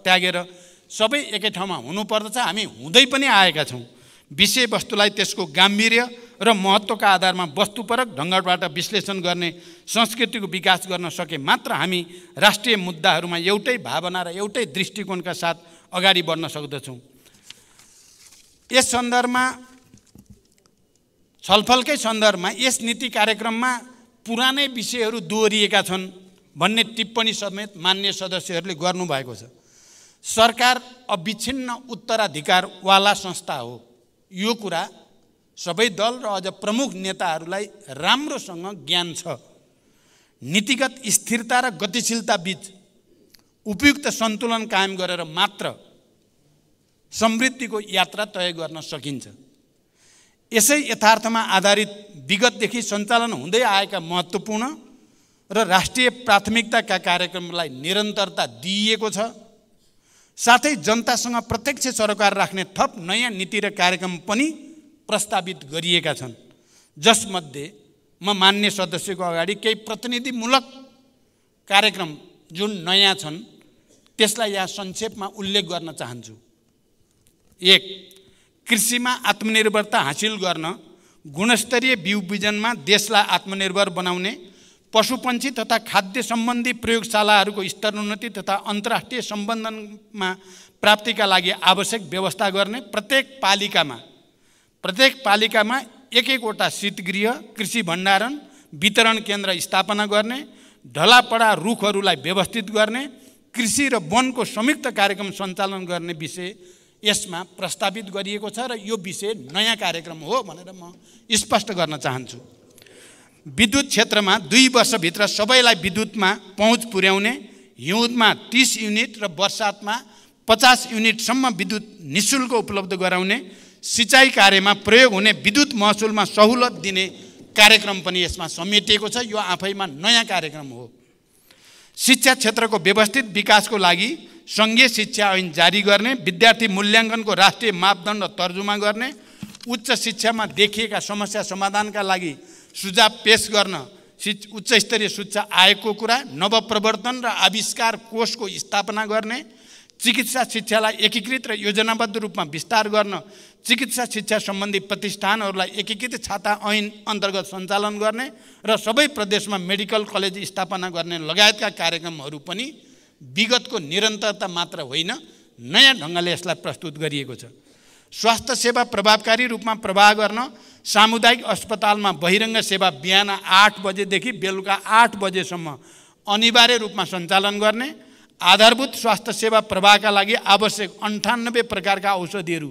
त्यागेर सबै एकै ठाउँमा हुनुपर्दछ। हामी हुँदै पनि आएका छौँ। विषयवस्तुलाई त्यसको गाम्भीर्य र महत्त्वका आधारमा वस्तुपरक ढङ्गबाट विश्लेषण गर्ने संस्कृतिको विकास गर्न सके मात्र हामी राष्ट्रिय मुद्दाहरूमा एउटै भावना र एउटै दृष्टिकोणका साथ अगाडि बढ्न सक्दछौँ। यस सन्दर्भमा छलफलकै सन्दर्भमा यस नीति कार्यक्रममा पुरानै विषयहरू दोहोरिएका छन् भन्ने टिप्पणी समेत मान्य सदस्यहरूले गर्नुभएको छ। सरकार अविच्छिन्न उत्तराधिकारवाला संस्था हो, यो कुरा सबै दल र अझ प्रमुख नेताहरूलाई राम्रोसँग ज्ञान छ। नीतिगत स्थिरता र गतिशीलता बीच उपयुक्त सन्तुलन कायम गरेर मात्र समृद्धिको यात्रा तय गर्न सकिन्छ। यसै यथार्थमा आधारित विगतदेखि सञ्चालन हुँदै आएका महत्त्वपूर्ण र राष्ट्रिय प्राथमिकताका कार्यक्रमलाई निरन्तरता दिइएको छ। साथै जनतासँग प्रत्यक्ष सरोकार राख्ने थप नयाँ नीति र कार्यक्रम पनि प्रस्तावित गरिएका छन्, जसमध्ये म मान्य सदस्यको अगाडि केही प्रतिनिधिमूलक कार्यक्रम जुन नयाँ छन् त्यसलाई यहाँ संक्षेपमा उल्लेख गर्न चाहन्छु। 1. कृषिमा आत्मनिर्भरता हासिल गर्न गुणस्तरीय बिउ बिजनमा देशलाई आत्मनिर्भर बनाउने, पशुपन्छी तथा खाद्य सम्बन्धी प्रयोगशालाहरूको स्तरोन्नति तथा अन्तर्राष्ट्रिय सम्बन्धनमा प्राप्तिका लागि आवश्यक व्यवस्था गर्ने, प्रत्येक पालिकामा एक-एकवटा शीतगृह, कृषि भण्डारण, वितरण केन्द्र स्थापना गर्ने, ढलापडा रुखहरूलाई व्यवस्थित गर्ने, कृषि र वनको संयुक्त कार्यक्रम सञ्चालन गर्ने विषय यसमा प्रस्तावित गरिएको छ र यो विषय नयाँ कार्यक्रम हो भनेर म स्पष्ट गर्न चाहन्छु। विद्युत क्षेत्रमा 2 वर्षभित्र सबैलाई विद्युतमा पहुँच पुर्याउने, हिउँदमा 30 युनिट र वर्षातमा 50 युनिटसम्म विद्युत निःशुल्क उपलब्ध गराउने, सिँचाइ कार्यमा प्रयोग हुने विद्युत महसुलमा सहुलत दिने कार्यक्रम पनि यसमा समेटिएको छ। यो आफैमा नयाँ कार्यक्रम हो। शिक्षा क्षेत्रको व्यवस्थित विकासको लागि सङ्घीय शिक्षा ऐन जारी गर्ने, विद्यार्थी मूल्याङ्कनको राष्ट्रिय मापदण्ड तर्जुमा गर्ने, उच्च शिक्षामा देखिएका समस्या समाधानका लागि सुझाव पेश गर्न उच्च स्तरीय शिक्षा आयोगको कुरा, नवप्रवर्तन र आविष्कार कोषको स्थापना गर्ने, चिकित्सा शिक्षालाई एकीकृत र योजनाबद्ध रूपमा विस्तार गर्न, चिकित्सा शिक्षा सम्बन्धी प्रतिष्ठानहरूलाई एकीकृत छाता ऐन अन्तर्गत सञ्चालन गर्ने र सबै प्रदेशमा मेडिकल कलेज स्थापना गर्ने लगायतका कार्यक्रमहरू पनि विगतको निरन्तरता मात्र होइन, नयाँ ढङ्गले यसलाई प्रस्तुत गरिएको छ। स्वास्थ्य सेवा प्रभावकारी रूपमा प्रवाह गर्न सामुदायिक अस्पतालमा बहिरङ्ग सेवा बिहान 8 बजेदेखि बेलुका 8 बजेसम्म अनिवार्य रूपमा सञ्चालन गर्ने, आधारभूत स्वास्थ्य सेवा प्रवाहका लागि आवश्यक 98 प्रकारका औषधिहरू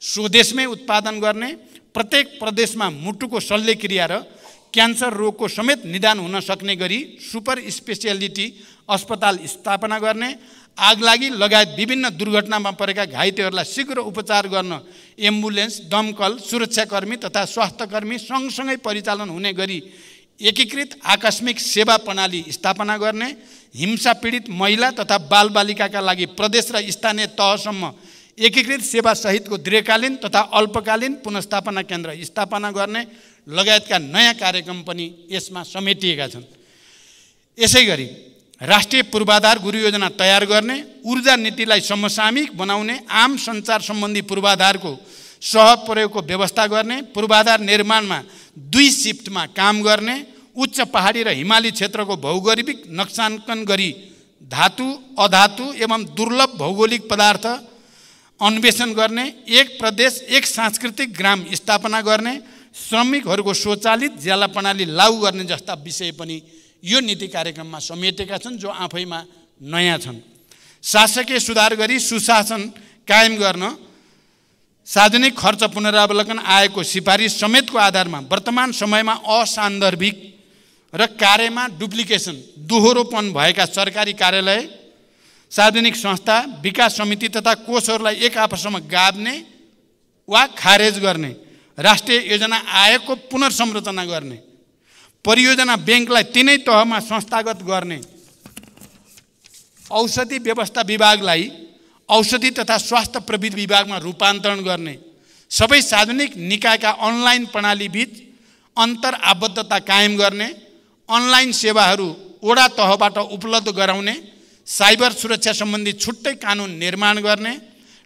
स्वदेशमै उत्पादन गर्ने, प्रत्येक प्रदेशमा मुटुको शल्यक्रिया र क्यान्सर रोगको समेत निदान हुन सक्ने गरी सुपर स्पेसियालिटी अस्पताल स्थापना गर्ने, आगलागी लगायत विभिन्न दुर्घटनामा परेका घाइतेहरूलाई शीघ्र उपचार गर्न एम्बुलेन्स, दमकल, सुरक्षाकर्मी तथा स्वास्थ्यकर्मी सँगसँगै परिचालन हुने गरी एकीकृत आकस्मिक सेवा प्रणाली स्थापना गर्ने, हिंसा पीडित महिला तथा बालबालिकाका लागि प्रदेश र स्थानीय तहसम्म एकीकृत सेवा सहितको दीर्घकालीन तथा अल्पकालीन पुनर्स्थापना केन्द्र स्थापना गर्ने लगायतका नयाँ कार्यक्रम पनि यसमा समेटिएका छन्। यसै गरी राष्ट्रिय पूर्वाधार गुरु योजना तयार गर्ने, ऊर्जा नीतिलाई समसामयिक बनाउने, आम सञ्चार सम्बन्धी पूर्वाधारको सहज प्रयोगको व्यवस्था गर्ने, पूर्वाधार निर्माणमा 2 शिफ्टमा काम गर्ने, उच्च पहाडी र हिमाली क्षेत्रको भौगोलिक नक्साङ्कन गरी धातु, अधातु एवं दुर्लभ भौगोलिक पदार्थ अन्वेषण गर्ने, एक प्रदेश एक सांस्कृतिक ग्राम स्थापना गर्ने, श्रमिकहरूको स्वचालित ज्याला प्रणाली लागू गर्ने जस्ता विषय पनि यो नीति कार्यक्रममा समेटेका छन् जो आफैमा नयाँ छन्। शासकीय सुधार गरी सुशासन कायम गर्न, सार्वजनिक खर्च पुनरावलोकन आएको सिफारिस समेतको आधारमा वर्तमान समयमा असान्दर्भिक र कार्यमा डुप्लिकेसन दोहोरोपन भएका सरकारी कार्यालय, सार्वजनिक संस्था, विकास समिति तथा कोषहरूलाई एक आपसमा गाभ्ने वा खारेज गर्ने, राष्ट्रिय योजना आयोगको पुनर्संरचना गर्ने, परियोजना ब्याङ्कलाई तिनै तहमा संस्थागत गर्ने, औषधि व्यवस्था विभागलाई औषधि तथा स्वास्थ्य प्रविधि विभागमा रूपान्तरण गर्ने, सबै सार्वजनिक निकायका अनलाइन प्रणालीबीच अन्तर आबद्धता कायम गर्ने, अनलाइन सेवाहरू वडा तहबाट उपलब्ध गराउने, साइबर सुरक्षा सम्बन्धी छुट्टै कानुन निर्माण गर्ने,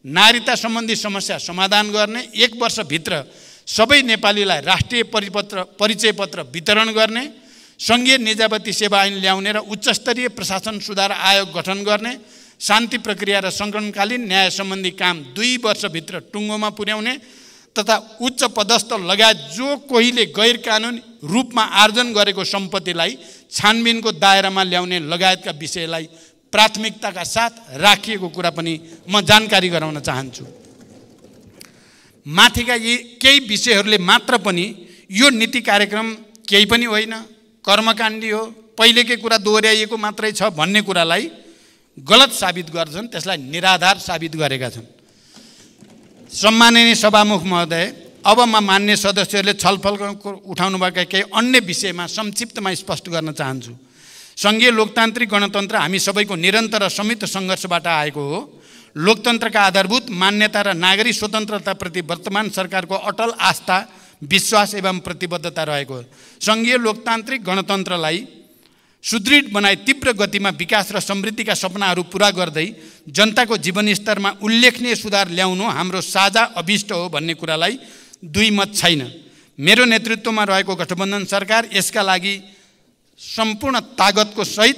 नागरिकता सम्बन्धी समस्या समाधान गर्ने, 1 वर्षभित्र सबै नेपालीलाई राष्ट्रिय परिचय पत्र वितरण गर्ने, सङ्घीय निजाबती सेवा ऐन ल्याउने र उच्चस्तरीय प्रशासन सुधार आयोग गठन गर्ने, शान्ति प्रक्रिया र सङ्कटकालीन न्याय सम्बन्धी काम 2 वर्षभित्र टुङ्गोमा पुर्याउने तथा उच्च पदस्थ लगायत जो कोहीले गैर कानुनी रूपमा आर्जन गरेको सम्पत्तिलाई छानबिनको दायरामा ल्याउने लगायतका विषयलाई प्राथमिकताका साथ राखिएको कुरा पनि म जानकारी गराउन चाहन्छु। माथिका यी केही विषयहरूले मात्र पनि यो नीति कार्यक्रम केही पनि होइन, कर्मकाण्डी हो, पहिलेकै कुरा दोहोऱ्याइएको मात्रै छ भन्ने कुरालाई गलत साबित गर्छन्, त्यसलाई निराधार साबित गरेका छन्। सम्माननीय सभामुख महोदय, अब म मान्य सदस्यहरूले छलफल उठाउनुभएका केही अन्य विषयमा संक्षिप्तमा स्पष्ट गर्न चाहन्छु। सङ्घीय लोकतान्त्रिक गणतन्त्र हामी सबैको निरन्तर र संयुक्त सङ्घर्षबाट आएको हो। लोकतन्त्रका आधारभूत मान्यता र नागरिक स्वतन्त्रताप्रति वर्तमान सरकारको अटल आस्था, विश्वास एवं प्रतिबद्धता रहेको हो। सङ्घीय लोकतान्त्रिक गणतन्त्रलाई सुदृढ बनाई तीव्र गतिमा विकास र समृद्धिका सपनाहरू पुरा गर्दै जनताको जीवनस्तरमा उल्लेखनीय सुधार ल्याउनु हाम्रो साझा अभिष्ट हो भन्ने कुरालाई दुई मत छैन। मेरो नेतृत्वमा रहेको गठबन्धन सरकार यसका लागि सम्पूर्ण तागतको सहित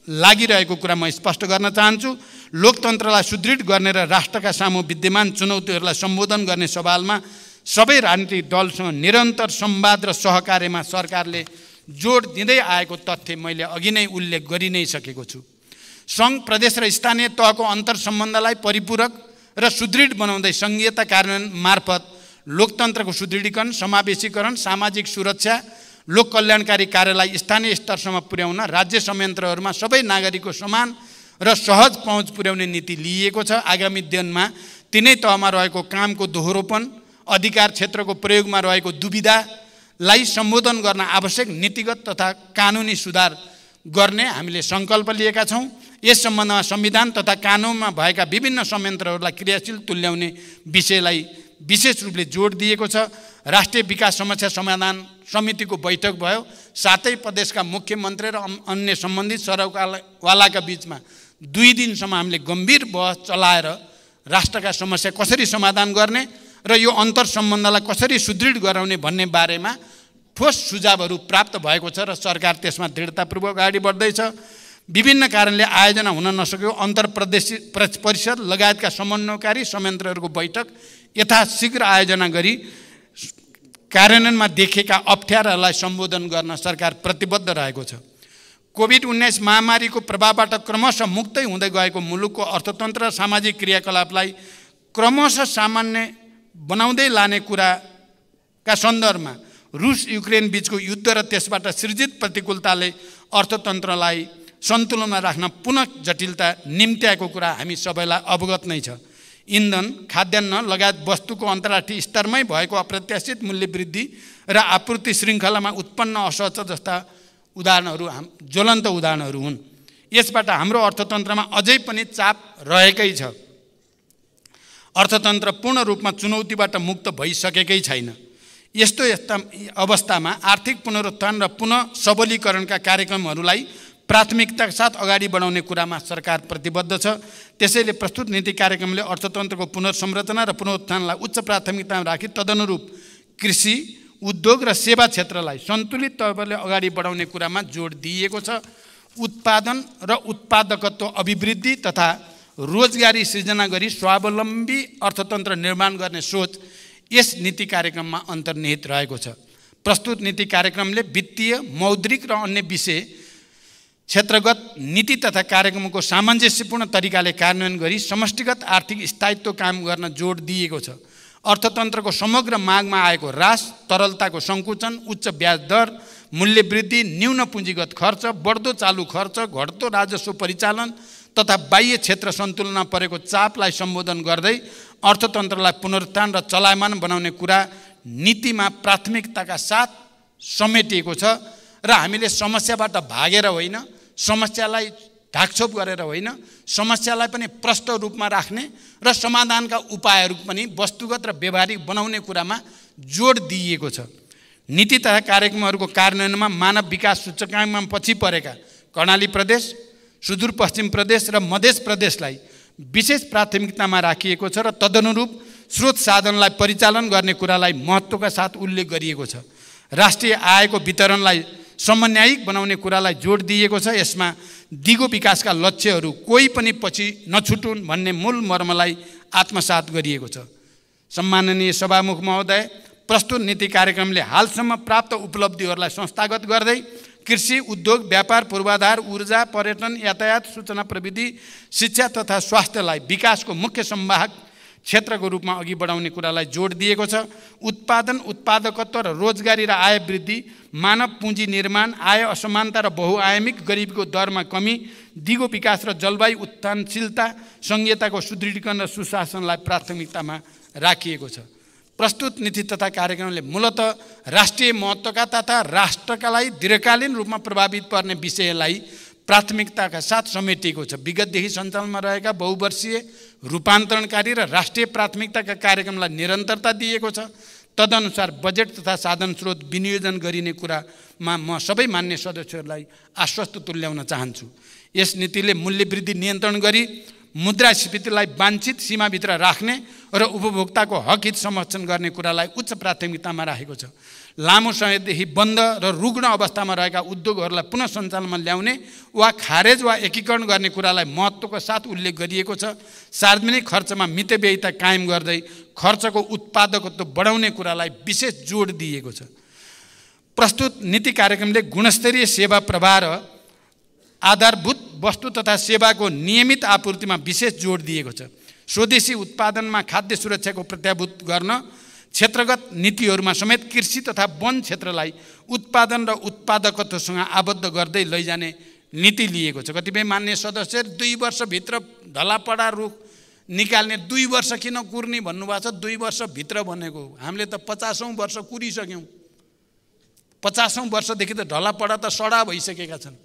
लागिरहेको कुरा म स्पष्ट गर्न चाहन्छु। लोकतन्त्रलाई सुदृढ गर्ने र राष्ट्रका सामु विद्यमान चुनौतीहरूलाई सम्बोधन गर्ने सवालमा सबै राजनीतिक दलसँग निरन्तर संवाद र सहकार्यमा सरकारले जोड दिँदै आएको तथ्य मैले अघि नै उल्लेख गरि नै सकेको छु। सङ्घ, प्रदेश र स्थानीय तहको अन्तर सम्बन्धलाई परिपूरक र सुदृढ बनाउँदै सङ्घीयता कार्यान्वयन मार्फत लोकतन्त्रको सुदृढीकरण, समावेशीकरण, सामाजिक सुरक्षा, लोक कल्याणकारी कार्यलाई स्थानीय स्तरसम्म पुर्याउन राज्य संयन्त्रहरूमा सबै नागरिकको समान र सहज पहुँच पुर्याउने नीति लिइएको छ। आगामी दिनमा तिनै तहमा रहेको कामको दोहोरोपन, अधिकार क्षेत्रको प्रयोगमा रहेको दुविधालाई सम्बोधन गर्न आवश्यक नीतिगत तथा कानुनी सुधार गर्ने हामीले सङ्कल्प लिएका छौँ। यस सम्बन्धमा संविधान तथा कानुनमा भएका विभिन्न संयन्त्रहरूलाई क्रियाशील तुल्याउने विषयलाई विशेष रूपले जोड दिएको छ। राष्ट्रिय विकास समस्या समाधान समितिको बैठक भयो। सातै प्रदेशका मुख्यमन्त्री र अन्य सम्बन्धित सरकारवालाका बिचमा 2 दिनसम्म हामीले गम्भीर बहस चलाएर राष्ट्रका समस्या कसरी समाधान गर्ने र यो अन्तर सम्बन्धलाई कसरी सुदृढ गराउने भन्ने बारेमा ठोस सुझावहरू प्राप्त भएको छ र सरकार त्यसमा दृढतापूर्वक अगाडि बढ्दैछ। विभिन्न कारणले आयोजना हुन नसकेको अन्तर्प्रदेशीय परिषद लगायतका समन्वयकारी संयन्त्रहरूको बैठक यथाशीघ्र आयोजना गरी कार्यान्वयनमा देखिएका अप्ठ्याराहरूलाई सम्बोधन गर्न सरकार प्रतिबद्ध रहेको छ। कोभिड-19 महामारीको प्रभावबाट क्रमशः मुक्तै हुँदै गएको मुलुकको अर्थतन्त्र र सामाजिक क्रियाकलापलाई क्रमशः सामान्य बनाउँदै लाने कुराका सन्दर्भमा रुस युक्रेन बीचको युद्ध र त्यसबाट सृजित प्रतिकूलताले अर्थतन्त्रलाई सन्तुलनमा राख्न पुनः जटिलता निम्त्याएको कुरा हामी सबैलाई अवगत नै छ। इन्धन, खाद्यान्न लगायत वस्तुको अन्तर्राष्ट्रिय स्तरमै भएको अप्रत्याशित मूल्य वृद्धि र आपूर्ति श्रृङ्खलामा उत्पन्न असहज जस्ता उदाहरणहरू ज्वलन्त उदाहरणहरू हुन्। यसबाट हाम्रो अर्थतन्त्रमा अझै पनि चाप रहेकै छ। अर्थतन्त्र पूर्ण रूपमा चुनौतीबाट मुक्त भइसकेकै छैन। यस्ता अवस्थामा आर्थिक पुनरुत्थान र पुनः सबलीकरणका कार्यक्रमहरूलाई प्राथमिकताका साथ अगाडि बढाउने कुरामा सरकार प्रतिबद्ध छ। त्यसैले प्रस्तुत नीति कार्यक्रमले अर्थतन्त्रको पुनर्संरचना र पुनरुत्थानलाई उच्च प्राथमिकतामा राखी तदनुरूप कृषि, उद्योग र सेवा क्षेत्रलाई सन्तुलित तवरले अगाडि बढाउने कुरामा जोड दिइएको छ। उत्पादन र उत्पादकत्व अभिवृद्धि तथा रोजगारी सृजना गरी स्वावलम्बी अर्थतन्त्र निर्माण गर्ने सोच यस नीति कार्यक्रममा अन्तर्निहित रहेको छ। प्रस्तुत नीति कार्यक्रमले वित्तीय, मौद्रिक र अन्य विषय क्षेत्रगत नीति तथा कार्यक्रमको सामञ्जस्यपूर्ण तरिकाले कार्यान्वयन गरी समष्टिगत आर्थिक स्थायित्व कायम गर्न जोड दिएको छ। अर्थतन्त्रको समग्र मागमा आएको ह्रास, तरलताको सङ्कुचन, उच्च ब्याज दर, मूल्य वृद्धि, न्यून पुँजीगत खर्च, बढ्दो चालु खर्च, घट्दो राजस्व परिचालन तथा बाह्य क्षेत्र सन्तुलनमा परेको चापलाई सम्बोधन गर्दै अर्थतन्त्रलाई पुनरुत्थान र चलायमान बनाउने कुरा नीतिमा प्राथमिकताका साथ समेटिएको छ र हामीले समस्याबाट भागेर होइन, समस्यालाई ढाकछोप गरेर होइन, समस्यालाई पनि प्रष्ट रूपमा राख्ने र समाधानका उपायहरू पनि वस्तुगत र व्यवहारिक बनाउने कुरामा जोड दिइएको छ। नीति तथा कार्यक्रमहरूको कार्यान्वयनमा मानव विकास सूचकाङ्कमा पछि परेका कर्णाली प्रदेश, सुदूरपश्चिम प्रदेश र मध्य प्रदेशलाई विशेष प्राथमिकतामा राखिएको छ र तदनुरूप स्रोत साधनलाई परिचालन गर्ने कुरालाई महत्त्वका साथ उल्लेख गरिएको छ। राष्ट्रिय आयको वितरणलाई समन्वयिक बनाउने कुरालाई जोड दिएको छ। यसमा दिगो विकासका लक्ष्यहरू कोही पनि पछि नछुटुन् भन्ने मूल मर्मलाई आत्मसात गरिएको छ। सम्माननीय सभामुख महोदय, प्रस्तुत नीति कार्यक्रमले हालसम्म प्राप्त उपलब्धिहरूलाई संस्थागत गर्दै कृषि, उद्योग, व्यापार, पूर्वाधार, ऊर्जा, पर्यटन, यातायात, सूचना प्रविधि, शिक्षा तथा स्वास्थ्यलाई विकासको मुख्य संवाहक क्षेत्रको रूपमा अघि बढाउने कुरालाई जोड दिएको छ। उत्पादन, उत्पादकत्व र रोजगारी र आय वृद्धि, मानव पुँजी निर्माण, आय असमानता र बहुआयामिक गरिबीको दरमा कमी, दिगो विकास र जलवायु उत्थानशीलता, संघीयताको सुदृढीकरण र सुशासनलाई प्राथमिकतामा राखिएको छ। प्रस्तुत नीति तथा कार्यक्रमले मूलतः राष्ट्रिय महत्त्वका तथा राष्ट्रका लागि दीर्घकालीन रूपमा प्रभावित पर्ने विषयलाई प्राथमिकताका साथ समेटिएको छ। विगतदेखि सञ्चालनमा रहेका बहुवर्षीय रूपान्तरणकारी र राष्ट्रिय प्राथमिकताका कार्यक्रमलाई निरन्तरता दिएको छ। तदनुसार बजेट तथा साधन स्रोत विनियोजन गरिने कुरामा म सबै मान्य सदस्यहरूलाई आश्वस्त तुल्याउन चाहन्छु। यस नीतिले मूल्य वृद्धि नियन्त्रण गरी मुद्रास्फीतिलाई वाञ्छित सीमाभित्र राख्ने र उपभोक्ताको हक हित संरक्षण गर्ने कुरालाई उच्च प्राथमिकतामा राखेको छ। लामो समयदेखि बन्द र रुग्ण अवस्थामा रहेका उद्योगहरूलाई पुनः सञ्चालनमा ल्याउने वा खारेज वा एकीकरण गर्ने कुरालाई महत्त्वका साथ उल्लेख गरिएको छ। सार्वजनिक खर्चमा मितव्ययिता कायम गर्दै खर्चको उत्पादकत्व बढाउने कुरालाई विशेष जोड दिएको छ। प्रस्तुत नीति कार्यक्रमले गुणस्तरीय सेवा प्रवाह र आधारभूत वस्तु तथा सेवाको नियमित आपूर्तिमा विशेष जोड दिएको छ। स्वदेशी उत्पादनमा खाद्य सुरक्षाको प्रत्याभूत गर्न क्षेत्रगत नीतिहरूमा समेत कृषि तथा वन क्षेत्रलाई उत्पादन र उत्पादकत्वसँग आबद्ध गर्दै लैजाने नीति लिएको छ। कतिपय मान्य सदस्य 2 वर्षभित्र ढलापडा रुख निकाल्ने 2 वर्ष किन कुर्ने भन्नुभएको छ। 2 वर्षभित्र भनेको हामीले त 50औं वर्ष कुरिसक्यौँ। 50औं वर्षदेखि त ढलापडा त सडा भइसकेका छन्।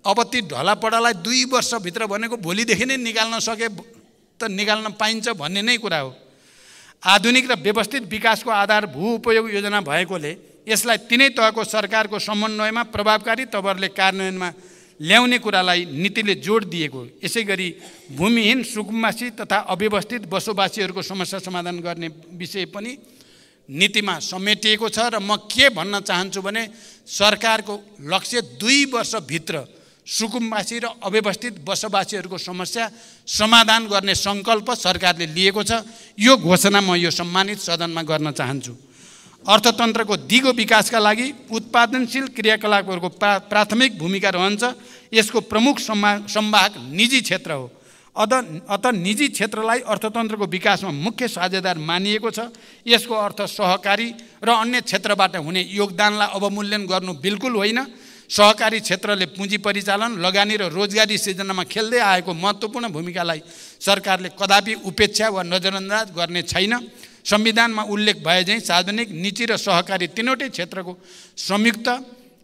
अब ती ढलापडालाई 2 वर्षभित्र भनेको भोलिदेखि नै निकाल्न सके त निकाल्न पाइन्छ भन्ने नै कुरा हो। आधुनिक र व्यवस्थित विकासको आधार भू उपयोग योजना भएकोले यसलाई तिनै तहको सरकारको समन्वयमा प्रभावकारी तवरले कार्यान्वयनमा ल्याउने कुरालाई नीतिले जोड दिएको। यसै गरी भूमिहीन, सुकुम्बासी तथा अव्यवस्थित बसोबासीहरूको समस्या समाधान गर्ने विषय पनि नीतिमा समेटिएको छ। र म के भन्न चाहन्छु भने सरकारको लक्ष्य 2 वर्षभित्र सुकुम्बासी र अव्यवस्थित बसोबासीहरूको समस्या समाधान गर्ने सङ्कल्प सरकारले लिएको छ। यो घोषणा म यो सम्मानित सदनमा गर्न चाहन्छु। अर्थतन्त्रको दिगो विकासका लागि उत्पादनशील क्रियाकलापहरूको प्राथमिक भूमिका रहन्छ। यसको प्रमुख संवाहक निजी क्षेत्र हो। अत निजी क्षेत्रलाई अर्थतन्त्रको विकासमा मुख्य साझेदार मानिएको छ। यसको अर्थ सहकारी र अन्य क्षेत्रबाट हुने योगदानलाई अवमूल्यन गर्नु बिल्कुल होइन। सहकारी क्षेत्रले पुँजी परिचालन, लगानी र रोजगारी सृजनामा खेल्दै आएको महत्त्वपूर्ण भूमिकालाई सरकारले कदापि उपेक्षा वा नजरअन्दाज गर्ने छैन। संविधानमा उल्लेख भए झैँ सार्वजनिक, निजी र सहकारी तीनवटै क्षेत्रको संयुक्त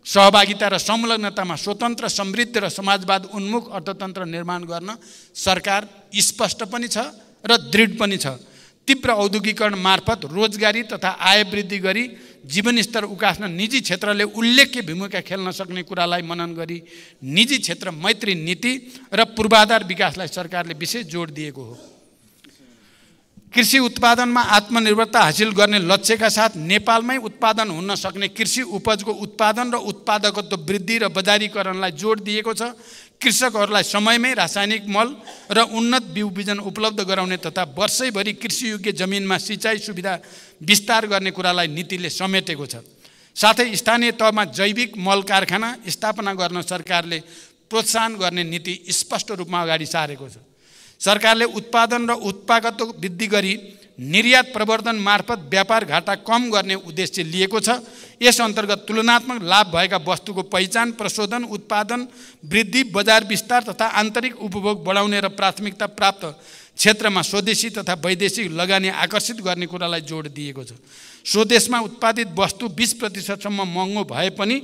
सहभागिता र संलग्नतामा स्वतन्त्र, समृद्ध र समाजवाद उन्मुख अर्थतन्त्र निर्माण गर्न सरकार स्पष्ट पनि छ र दृढ पनि छ। तीव्र औद्योगिकरण मार्फत रोजगारी तथा आय वृद्धि गरी जीवनस्तर उकास्न निजी क्षेत्रले उल्लेख्य भूमिका खेल्न सक्ने कुरालाई मनन गरी निजी क्षेत्र मैत्री नीति र पूर्वाधार विकासलाई सरकारले विशेष जोड दिएको हो। कृषि उत्पादनमा आत्मनिर्भरता हासिल गर्ने लक्ष्यका साथ नेपालमै उत्पादन हुन सक्ने कृषि उपजको उत्पादन र उत्पादकत्व वृद्धि र बजारीकरणलाई जोड दिएको छ। कृषकहरूलाई समयमै रासायनिक मल र उन्नत बिउ बिजन उपलब्ध गराउने तथा वर्षैभरि कृषियोग्य जमिनमा सिँचाइ सुविधा विस्तार गर्ने कुरालाई नीतिले समेटेको छ। साथै स्थानीय तहमा जैविक मल कारखाना स्थापना गर्न सरकारले प्रोत्साहन गर्ने नीति स्पष्ट रूपमा अगाडि सारेको छ। सरकारले उत्पादन र उत्पादकत्व वृद्धि गरी निर्यात प्रवर्धन मार्फत व्यापार घाटा कम गर्ने उद्देश्य लिएको छ। यस अन्तर्गत तुलनात्मक लाभ भएका वस्तुको पहिचान, प्रशोधन, उत्पादन वृद्धि, बजार विस्तार तथा आन्तरिक उपभोग बढाउने र प्राथमिकता प्राप्त क्षेत्रमा स्वदेशी तथा वैदेशिक लगानी आकर्षित गर्ने कुरालाई जोड दिएको छ। स्वदेशमा उत्पादित वस्तु 20% महँगो भए पनि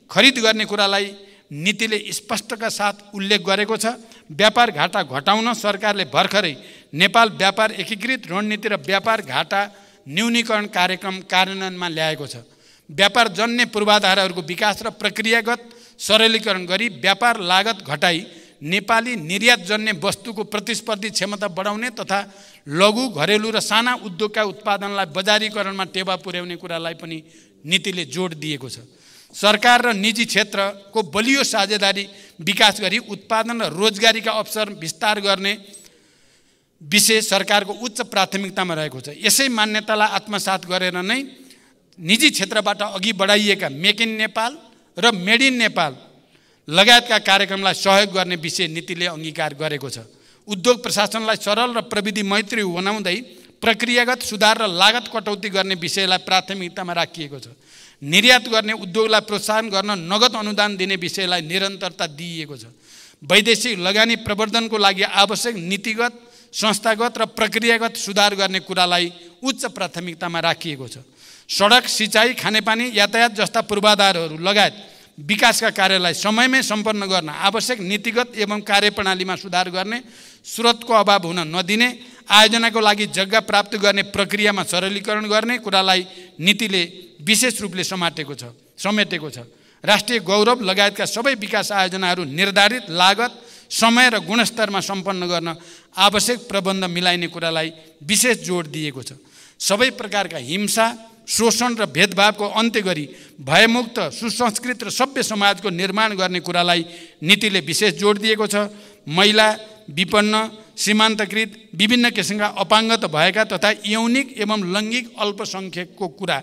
खरिद गर्ने कुरालाई नीतिले स्पष्टका साथ उल्लेख गरेको छ। व्यापार घाटा घटाउन सरकारले भर्खरै नेपाल व्यापार एकीकृत रणनीति र व्यापार घाटा न्यूनीकरण कार्यक्रम कार्यान्वयनमा ल्याएको छ। व्यापार जन्य पूर्वाधारहरूको विकास र प्रक्रियागत सरलीकरण गरी व्यापार लागत घटाई नेपाली निर्यात जन्य वस्तुको प्रतिस्पर्धी क्षमता बढाउने तथा लघु, घरेलु र साना उद्योगका उत्पादनलाई बजारीकरणमा टेवा पुर्याउने कुरालाई पनि नीतिले जोड दिएको छ। सरकार र निजी क्षेत्रको बलियो साझेदारी विकास गरी उत्पादन र रोजगारीका अवसर विस्तार गर्ने विषय सरकारको उच्च प्राथमिकतामा रहेको छ। यसै मान्यतालाई आत्मसात गरेर नै निजी क्षेत्रबाट अघि बढाइएका मेक इन नेपाल र मेड इन नेपाल लगायतका कार्यक्रमलाई सहयोग गर्ने विषय नीतिले अङ्गीकार गरेको छ। उद्योग प्रशासनलाई सरल र प्रविधि मैत्री बनाउँदै प्रक्रियागत सुधार र लागत कटौती गर्ने विषयलाई प्राथमिकतामा राखिएको छ। निर्यात गर्ने उद्योगलाई प्रोत्साहन गर्न नगद अनुदान दिने विषयलाई निरन्तरता दिइएको छ। वैदेशिक लगानी प्रवर्धनको लागि आवश्यक नीतिगत, संस्थागत र प्रक्रियागत सुधार गर्ने कुरालाई उच्च प्राथमिकतामा राखिएको छ। सडक, सिँचाइ, खानेपानी, यातायात जस्ता पूर्वाधारहरू लगायत विकासका कार्यलाई समयमै सम्पन्न गर्न आवश्यक नीतिगत एवं कार्यप्रणालीमा सुधार गर्ने, स्रोतको अभाव हुन नदिने, आयोजनाको लागि जग्गा प्राप्त गर्ने प्रक्रियामा सरलीकरण गर्ने कुरालाई नीतिले विशेष रूपले समेटेको छ। राष्ट्रिय गौरव लगायतका सबै विकास आयोजनाहरू निर्धारित लागत, समय र गुणस्तरमा सम्पन्न गर्न आवश्यक प्रबन्ध मिलाइने कुरालाई विशेष जोड दिएको छ। सबै प्रकारका हिंसा, शोषण र भेदभावको अन्त्य गरी भयमुक्त, सुसंस्कृत र सभ्य समाजको निर्माण गर्ने कुरालाई नीतिले विशेष जोड दिएको छ। महिला, विपन्न, सीमान्तकृत, विभिन्न किसिमका अपाङ्गता भएका तथा यौनिक एवं लैङ्गिक अल्पसङ्ख्यकको कुरा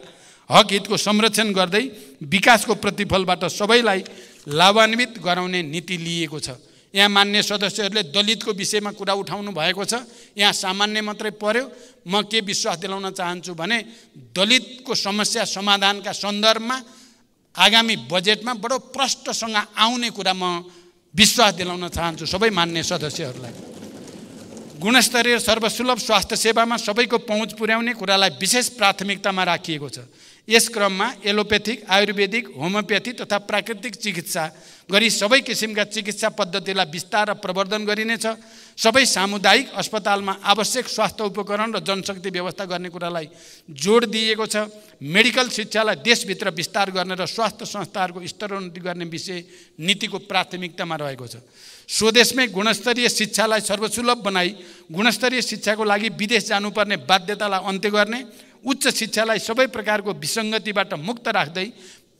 हक हितको संरक्षण गर्दै विकासको प्रतिफलबाट सबैलाई लाभान्वित गराउने नीति लिएको छ। यहाँ मान्य सदस्यहरूले दलितको विषयमा कुरा उठाउनु भएको छ। यहाँ सामान्य मात्रै पर्यो। म के विश्वास दिलाउन चाहन्छु भने दलितको समस्या समाधानका सन्दर्भमा आगामी बजेटमा बडो प्रष्टसँग आउने कुरा म विश्वास दिलाउन चाहन्छु सबै मान्य सदस्यहरूलाई। गुणस्तरीय सर्वसुलभ स्वास्थ्य सेवामा सबैको पहुँच पुर्याउने कुरालाई विशेष प्राथमिकतामा राखिएको छ। यस क्रममा एलोपेथिक, आयुर्वेदिक, होमियोप्याथी तथा प्राकृतिक चिकित्सा गरी सबै किसिमका चिकित्सा पद्धतिलाई विस्तार र प्रवर्धन गरिनेछ। सबै सामुदायिक अस्पतालमा आवश्यक स्वास्थ्य उपकरण र जनशक्ति व्यवस्था गर्ने कुरालाई जोड दिएको छ। मेडिकल शिक्षालाई देशभित्र विस्तार गर्ने र स्वास्थ्य संस्थाहरूको स्तरोन्नति गर्ने विषय नीतिको प्राथमिकतामा रहेको छ। स्वदेशमै गुणस्तरीय शिक्षालाई सर्वसुलभ बनाई गुणस्तरीय शिक्षाको लागि विदेश जानुपर्ने बाध्यतालाई अन्त्य गर्ने, उच्च शिक्षालाई सबै प्रकारको विसङ्गतिबाट मुक्त राख्दै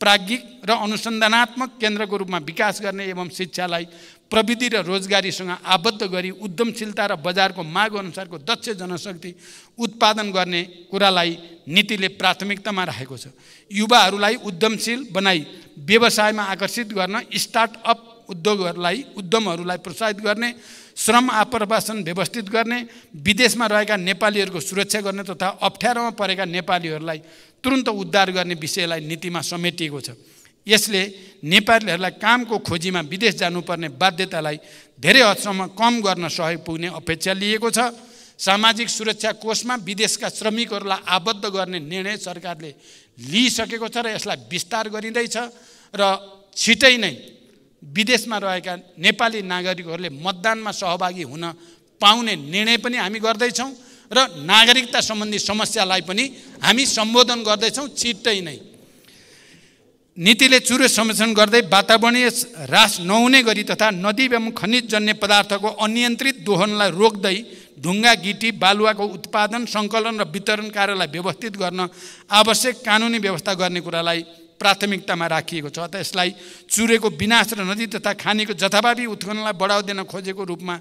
प्राज्ञिक र अनुसन्धानात्मक केन्द्रको रूपमा विकास गर्ने एवं शिक्षालाई प्रविधि र रोजगारीसँग आबद्ध गरी उद्यमशीलता र बजारको माग अनुसारको दक्ष जनशक्ति उत्पादन गर्ने कुरालाई नीतिले प्राथमिकतामा राखेको छ। युवाहरूलाई उद्यमशील बनाई व्यवसायमा आकर्षित गर्न स्टार्टअप उद्यमहरूलाई प्रोत्साहित गर्ने, श्रम आप्रवासन व्यवस्थित गर्ने, विदेशमा रहेका नेपालीहरूको सुरक्षा गर्ने तथा अप्ठ्यारोमा परेका नेपालीहरूलाई तुरुन्त उद्धार गर्ने विषयलाई नीतिमा समेटिएको छ। यसले नेपालीहरूलाई कामको खोजीमा विदेश जानुपर्ने बाध्यतालाई धेरै हदसम्म कम गर्न सहयोग पुग्ने अपेक्षा लिएको छ। सामाजिक सुरक्षा कोषमा विदेशका श्रमिकहरूलाई आबद्ध गर्ने निर्णय सरकारले लिइसकेको छ र यसलाई विस्तार गरिँदैछ र छिटै नै विदेशमा रहेका नेपाली नागरिकहरूले मतदानमा सहभागी हुन पाउने निर्णय पनि हामी गर्दैछौँ र नागरिकता सम्बन्धी समस्यालाई पनि हामी सम्बोधन गर्दैछौँ छिट्टै नै। नीतिले चुरे संरक्षण गर्दै वातावरणीय ह्रास नहुने गरी तथा नदी एवं खनिजजन्य पदार्थको अनियन्त्रित दोहनलाई रोक्दै ढुङ्गा गिटी बालुवाको उत्पादन सङ्कलन र वितरण कार्यलाई व्यवस्थित गर्न आवश्यक कानुनी व्यवस्था गर्ने कुरालाई प्राथमिकतामा राखिएको छ। अतः यसलाई चुरेको विनाश र नदी तथा खानीको जथाभावी उत्खननलाई बढावा दिन खोजेको रूपमा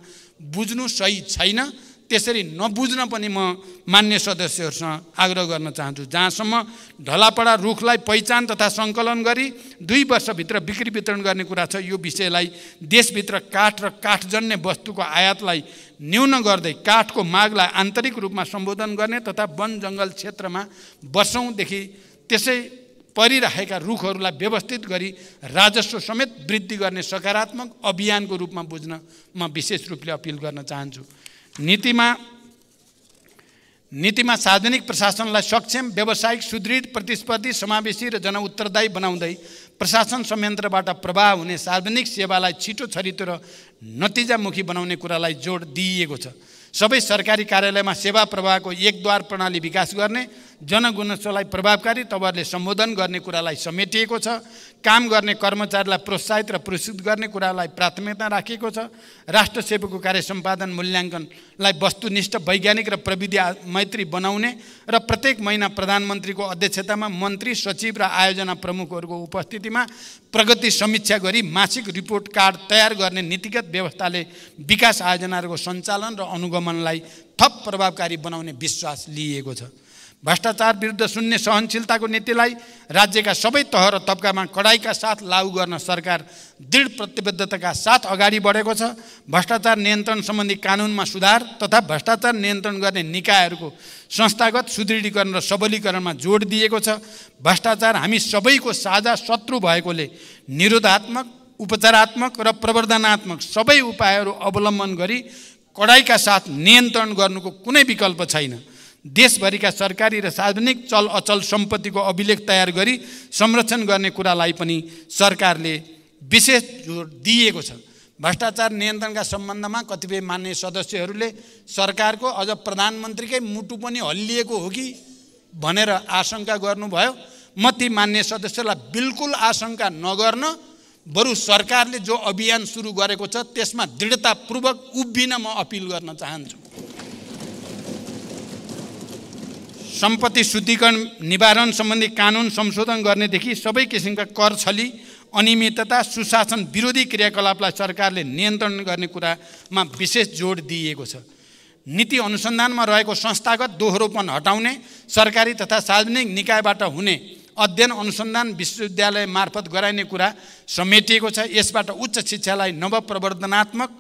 बुझ्नु सही छैन। त्यसरी नबुझ्न पनि म मान्य सदस्यहरूसँग आग्रह गर्न चाहन्छु। जहाँसम्म ढलापडा रुखलाई पहिचान तथा सङ्कलन गरी 2 वर्षभित्र बिक्री वितरण गर्ने कुरा छ, यो विषयलाई देशभित्र काठ र काठजन्य वस्तुको आयातलाई न्यून गर्दै काठको मागलाई आन्तरिक रूपमा सम्बोधन गर्ने तथा वन जङ्गल क्षेत्रमा वर्षौँदेखि त्यसै परिरहेका रुखहरूलाई व्यवस्थित गरी राजस्व समेत वृद्धि गर्ने सकारात्मक अभियानको रूपमा बुझ्न म विशेष रूपले अपिल गर्न चाहन्छु। नीतिमा सार्वजनिक प्रशासनलाई सक्षम, व्यावसायिक, सुदृढ, प्रतिस्पर्धी, समावेशी र जनउत्तरदायी बनाउँदै प्रशासन संयन्त्रबाट प्रवाह हुने सार्वजनिक सेवालाई छिटो छरितो र नतिजामुखी बनाउने कुरालाई जोड दिइएको छ। सबै सरकारी कार्यालयमा सेवा प्रवाहको एकद्वार प्रणाली विकास गर्ने, जनगुनासोलाई प्रभावकारी तवरले सम्बोधन गर्ने कुरालाई समेटिएको छ। काम गर्ने कर्मचारीलाई प्रोत्साहित र पुरस्कृत गर्ने कुरालाई प्राथमिकता राखिएको छ। राष्ट्र सेवाको कार्य सम्पादन मूल्याङ्कनलाई वस्तुनिष्ठ, वैज्ञानिक र प्रविधि मैत्री बनाउने र प्रत्येक महिना प्रधानमन्त्रीको अध्यक्षतामा मन्त्री, सचिव र आयोजना प्रमुखहरूको उपस्थितिमा प्रगति समीक्षा गरी मासिक रिपोर्ट कार्ड तयार गर्ने नीतिगत व्यवस्थाले विकास आयोजनाहरूको सञ्चालन र अनुगमनलाई थप प्रभावकारी बनाउने विश्वास लिएको छ। भ्रष्टाचार विरुद्ध शून्य सहनशीलताको नीतिलाई राज्यका सबै तह र तबकामा कडाइका साथ लागू गर्न सरकार दृढ प्रतिबद्धताका साथ अगाडि बढेको छ। भ्रष्टाचार नियन्त्रण सम्बन्धी कानुनमा सुधार तथा भ्रष्टाचार नियन्त्रण गर्ने निकायहरूको संस्थागत सुदृढीकरण र सबलीकरणमा जोड दिएको छ। भ्रष्टाचार हामी सबैको साझा शत्रु भएकोले निरोधात्मक, उपचारात्मक र प्रवर्धनात्मक सबै उपायहरू अवलम्बन गरी कडाइका साथ नियन्त्रण गर्नुको कुनै विकल्प छैन। देशभरिका सरकारी र सार्वजनिक चल अचल सम्पत्तिको अभिलेख तयार गरी संरक्षण गर्ने कुरालाई पनि सरकारले विशेष जोड दिएको छ। भ्रष्टाचार नियन्त्रणका सम्बन्धमा कतिपय मान्य सदस्यहरूले सरकारको अझ प्रधानमन्त्रीकै मुटु पनि हल्लिएको हो कि भनेर आशंका गर्नुभयो। म ती मान्य सदस्यलाई बिल्कुल आशंका नगर्न, बरु सरकारले जो अभियान सुरु गरेको छ त्यसमा दृढतापूर्वक उभिन म अपिल गर्न चाहन्छु। सम्पत्ति शुद्धिकरण निवारण सम्बन्धी कानुन संशोधन गर्नेदेखि सबै किसिमका कर छली, अनियमितता, सुशासन विरोधी क्रियाकलापलाई सरकारले नियन्त्रण गर्ने कुरामा विशेष जोड दिएको छ। नीति अनुसन्धानमा रहेको संस्थागत दोहोरोपन हटाउने, सरकारी तथा सार्वजनिक निकायबाट हुने अध्ययन अनुसन्धान विश्वविद्यालय मार्फत गराइने कुरा समेटिएको छ। यसबाट उच्च शिक्षालाई नवप्रवर्धनात्मक,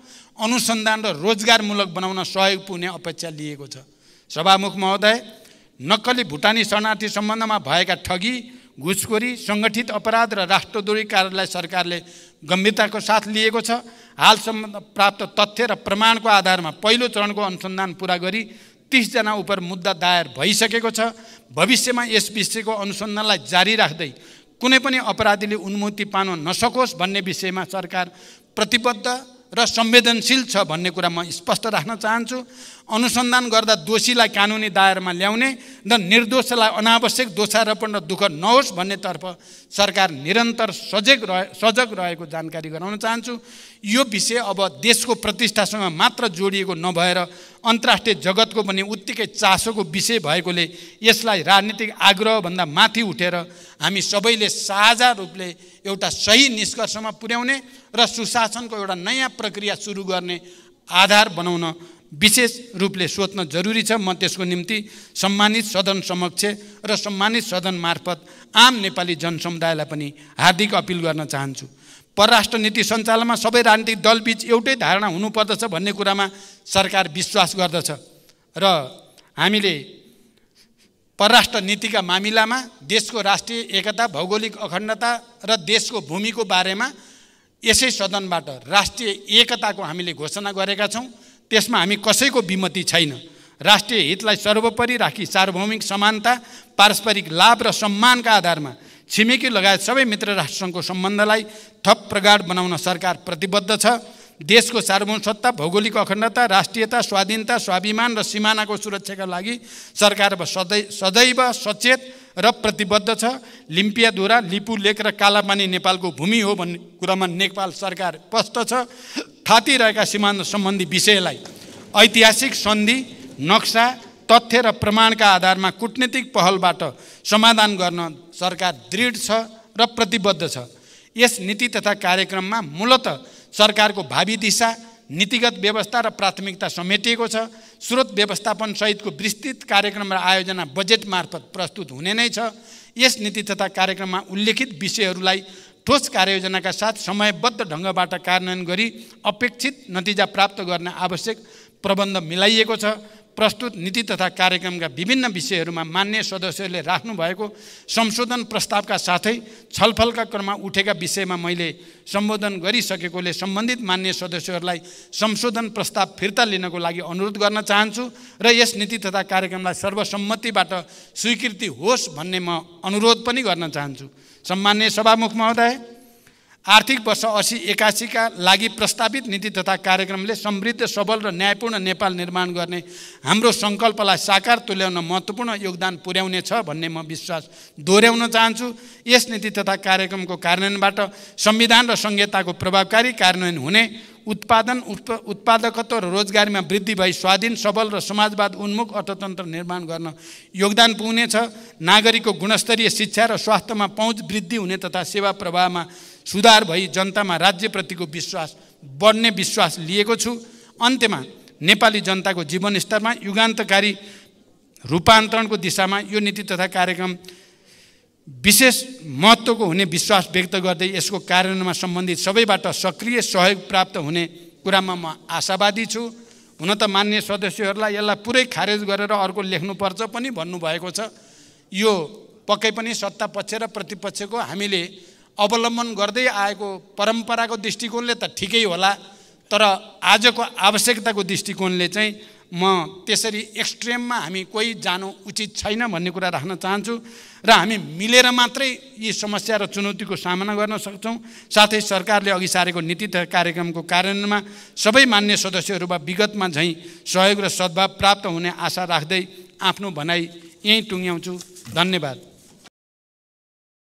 अनुसन्धान र रोजगारमूलक बनाउन सहयोग पुग्ने अपेक्षा लिएको छ। सभामुख महोदय, नक्कली भुटानी शरणार्थी सम्बन्धमा भएका ठगी, घुसखोरी, सङ्गठित अपराध र राष्ट्रद्रोही कार्यलाई सरकारले गम्भीरताको साथ लिएको छ। हालसम्म प्राप्त तथ्य र प्रमाणको आधारमा पहिलो चरणको अनुसन्धान पुरा गरी 30 जना उप मुद्दा दायर भइसकेको छ। भविष्यमा यस विषयको अनुसन्धानलाई जारी राख्दै कुनै पनि अपराधीले उन्मुक्ति पाउन नसकोस् भन्ने विषयमा सरकार प्रतिबद्ध र संवेदनशील छ भन्ने कुरा म स्पष्ट राख्न चाहन्छु। अनुसन्धान गर्दा दोषीलाई कानुनी दायरामा ल्याउने र निर्दोषलाई अनावश्यक दोषारोपण र दुःख नहोस् भन्नेतर्फ सरकार निरन्तर सजग रहेको जानकारी गराउन चाहन्छु। यो विषय अब देशको प्रतिष्ठासँग मात्र जोडिएको नभएर अन्तर्राष्ट्रिय जगतको पनि उत्तिकै चासोको विषय भएकोले यसलाई राजनीतिक आग्रहभन्दा माथि उठेर हामी सबैले साझा रूपले एउटा सही निष्कर्षमा पुर्याउने र सुशासनको एउटा नयाँ प्रक्रिया सुरु गर्ने आधार बनाउन विशेष रूपले सोच्न जरुरी छ। म त्यसको निम्ति सम्मानित सदन समक्ष र सम्मानित सदन मार्फत आम नेपाली जनसमुदायलाई पनि हार्दिक अपिल गर्न चाहन्छु। परराष्ट्र नीति सञ्चालनमा सबै राजनीतिक दलबीच एउटै धारणा हुनुपर्दछ भन्ने कुरामा सरकार विश्वास गर्दछ र हामीले परराष्ट्र नीतिका मामिलामा देशको राष्ट्रिय एकता, भौगोलिक अखण्डता र देशको भूमिको बारेमा यसै सदनबाट राष्ट्रिय एकताको हामीले घोषणा गरेका छौँ। त्यसमा हामी कसैको विमति छैन। राष्ट्रिय हितलाई सर्वोपरि राखी सार्वभौमिक समानता, पारस्परिक लाभ र सम्मानका आधारमा छिमेकी लगायत सबै मित्र राष्ट्रसँगको सम्बन्धलाई थप प्रगाढ बनाउन सरकार प्रतिबद्ध छ। देशको सार्वभौमसत्ता, भौगोलिक अखण्डता, राष्ट्रियता, स्वाधीनता, स्वाभिमान र सिमानाको सुरक्षाका लागि सरकार सदैव सचेत र प्रतिबद्ध छ। लिम्पियाधुरा, लिपुलेक र कालापानी नेपालको भूमि हो भन्ने कुरामा नेपाल सरकार स्पष्ट छ। थातिरहेका सीमान्त सम्बन्धी विषयलाई ऐतिहासिक सन्धि, नक्सा, तथ्य र प्रमाणका आधारमा कूटनीतिक पहलबाट समाधान गर्न सरकार दृढ छ र प्रतिबद्ध छ। यस नीति तथा कार्यक्रममा मूलतः सरकारको भावी दिशा, नीतिगत व्यवस्था र प्राथमिकता समेटिएको छ। स्रोत व्यवस्थापन सहितको विस्तृत कार्यक्रम र आयोजना बजेट मार्फत प्रस्तुत हुने नै छ। यस नीति तथा कार्यक्रममा उल्लेखित विषयहरूलाई ठोस कार्ययोजनाका साथ समयबद्ध ढङ्गबाट कार्यान्वयन गरी अपेक्षित नतिजा प्राप्त गर्न आवश्यक प्रबन्ध मिलाइएको छ। प्रस्तुत नीति तथा कार्यक्रमका विभिन्न विषयहरूमा मान्य सदस्यहरूले राख्नुभएको संशोधन प्रस्तावका साथै छलफलका क्रममा उठेका विषयमा मैले सम्बोधन गरिसकेकोले सम्बन्धित मान्य सदस्यहरूलाई संशोधन प्रस्ताव फिर्ता लिनको लागि अनुरोध गर्न चाहन्छु र यस नीति तथा कार्यक्रमलाई सर्वसम्मतिबाट स्वीकृति होस् भन्ने म अनुरोध पनि गर्न चाहन्छु। सम्माननीय सभामुख महोदय, आर्थिक वर्ष 80-81 का लागि प्रस्तावित नीति तथा कार्यक्रमले समृद्ध, सबल र न्यायपूर्ण नेपाल निर्माण गर्ने हाम्रो सङ्कल्पलाई साकार तुल्याउन महत्त्वपूर्ण योगदान पुर्याउनेछ भन्ने म विश्वास दोहोऱ्याउन चाहन्छु। यस नीति तथा कार्यक्रमको कार्यान्वयनबाट संविधान र संहिताको प्रभावकारी कार्यान्वयन हुने, उत्पादकत्व र रोजगारीमा वृद्धि भई स्वाधीन, सबल र समाजवाद उन्मुख अर्थतन्त्र निर्माण गर्न योगदान पुग्नेछ। नागरिकको गुणस्तरीय शिक्षा र स्वास्थ्यमा पहुँच वृद्धि हुने तथा सेवा प्रवाहमा सुधार भई जनतामा राज्यप्रतिको विश्वास बढ्ने विश्वास लिएको छु। अन्त्यमा नेपाली जनताको जीवनस्तरमा युगान्तकारी रूपान्तरणको दिशामा यो नीति तथा कार्यक्रम विशेष महत्त्वको हुने विश्वास व्यक्त गर्दै यसको कार्यान्वयनमा सम्बन्धित सबैबाट सक्रिय सहयोग प्राप्त हुने कुरामा म आशावादी छु। हुन त मान्य सदस्यहरूलाई यसलाई पुरै खारेज गरेर अर्को लेख्नुपर्छ पनि भन्नुभएको छ। यो पक्कै पनि सत्ता पक्ष र प्रतिपक्षको हामीले अवलम्बन गर्दै आएको परम्पराको दृष्टिकोणले त ठिकै होला, तर आजको आवश्यकताको दृष्टिकोणले चाहिँ म त्यसरी एक्सट्रिममा हामी कोही जानु उचित छैन भन्ने कुरा राख्न चाहन्छु र हामी मिलेर मात्रै यी समस्या र चुनौतीको सामना गर्न सक्छौँ। साथै सरकारले अघि सारेको नीति तथा कार्यक्रमको कार्यान्वयनमा सबै मान्य सदस्यहरूमा विगतमा झैँ सहयोग र सद्भाव प्राप्त हुने आशा राख्दै आफ्नो भनाइ यहीँ टुङ्ग्याउँछु। धन्यवाद।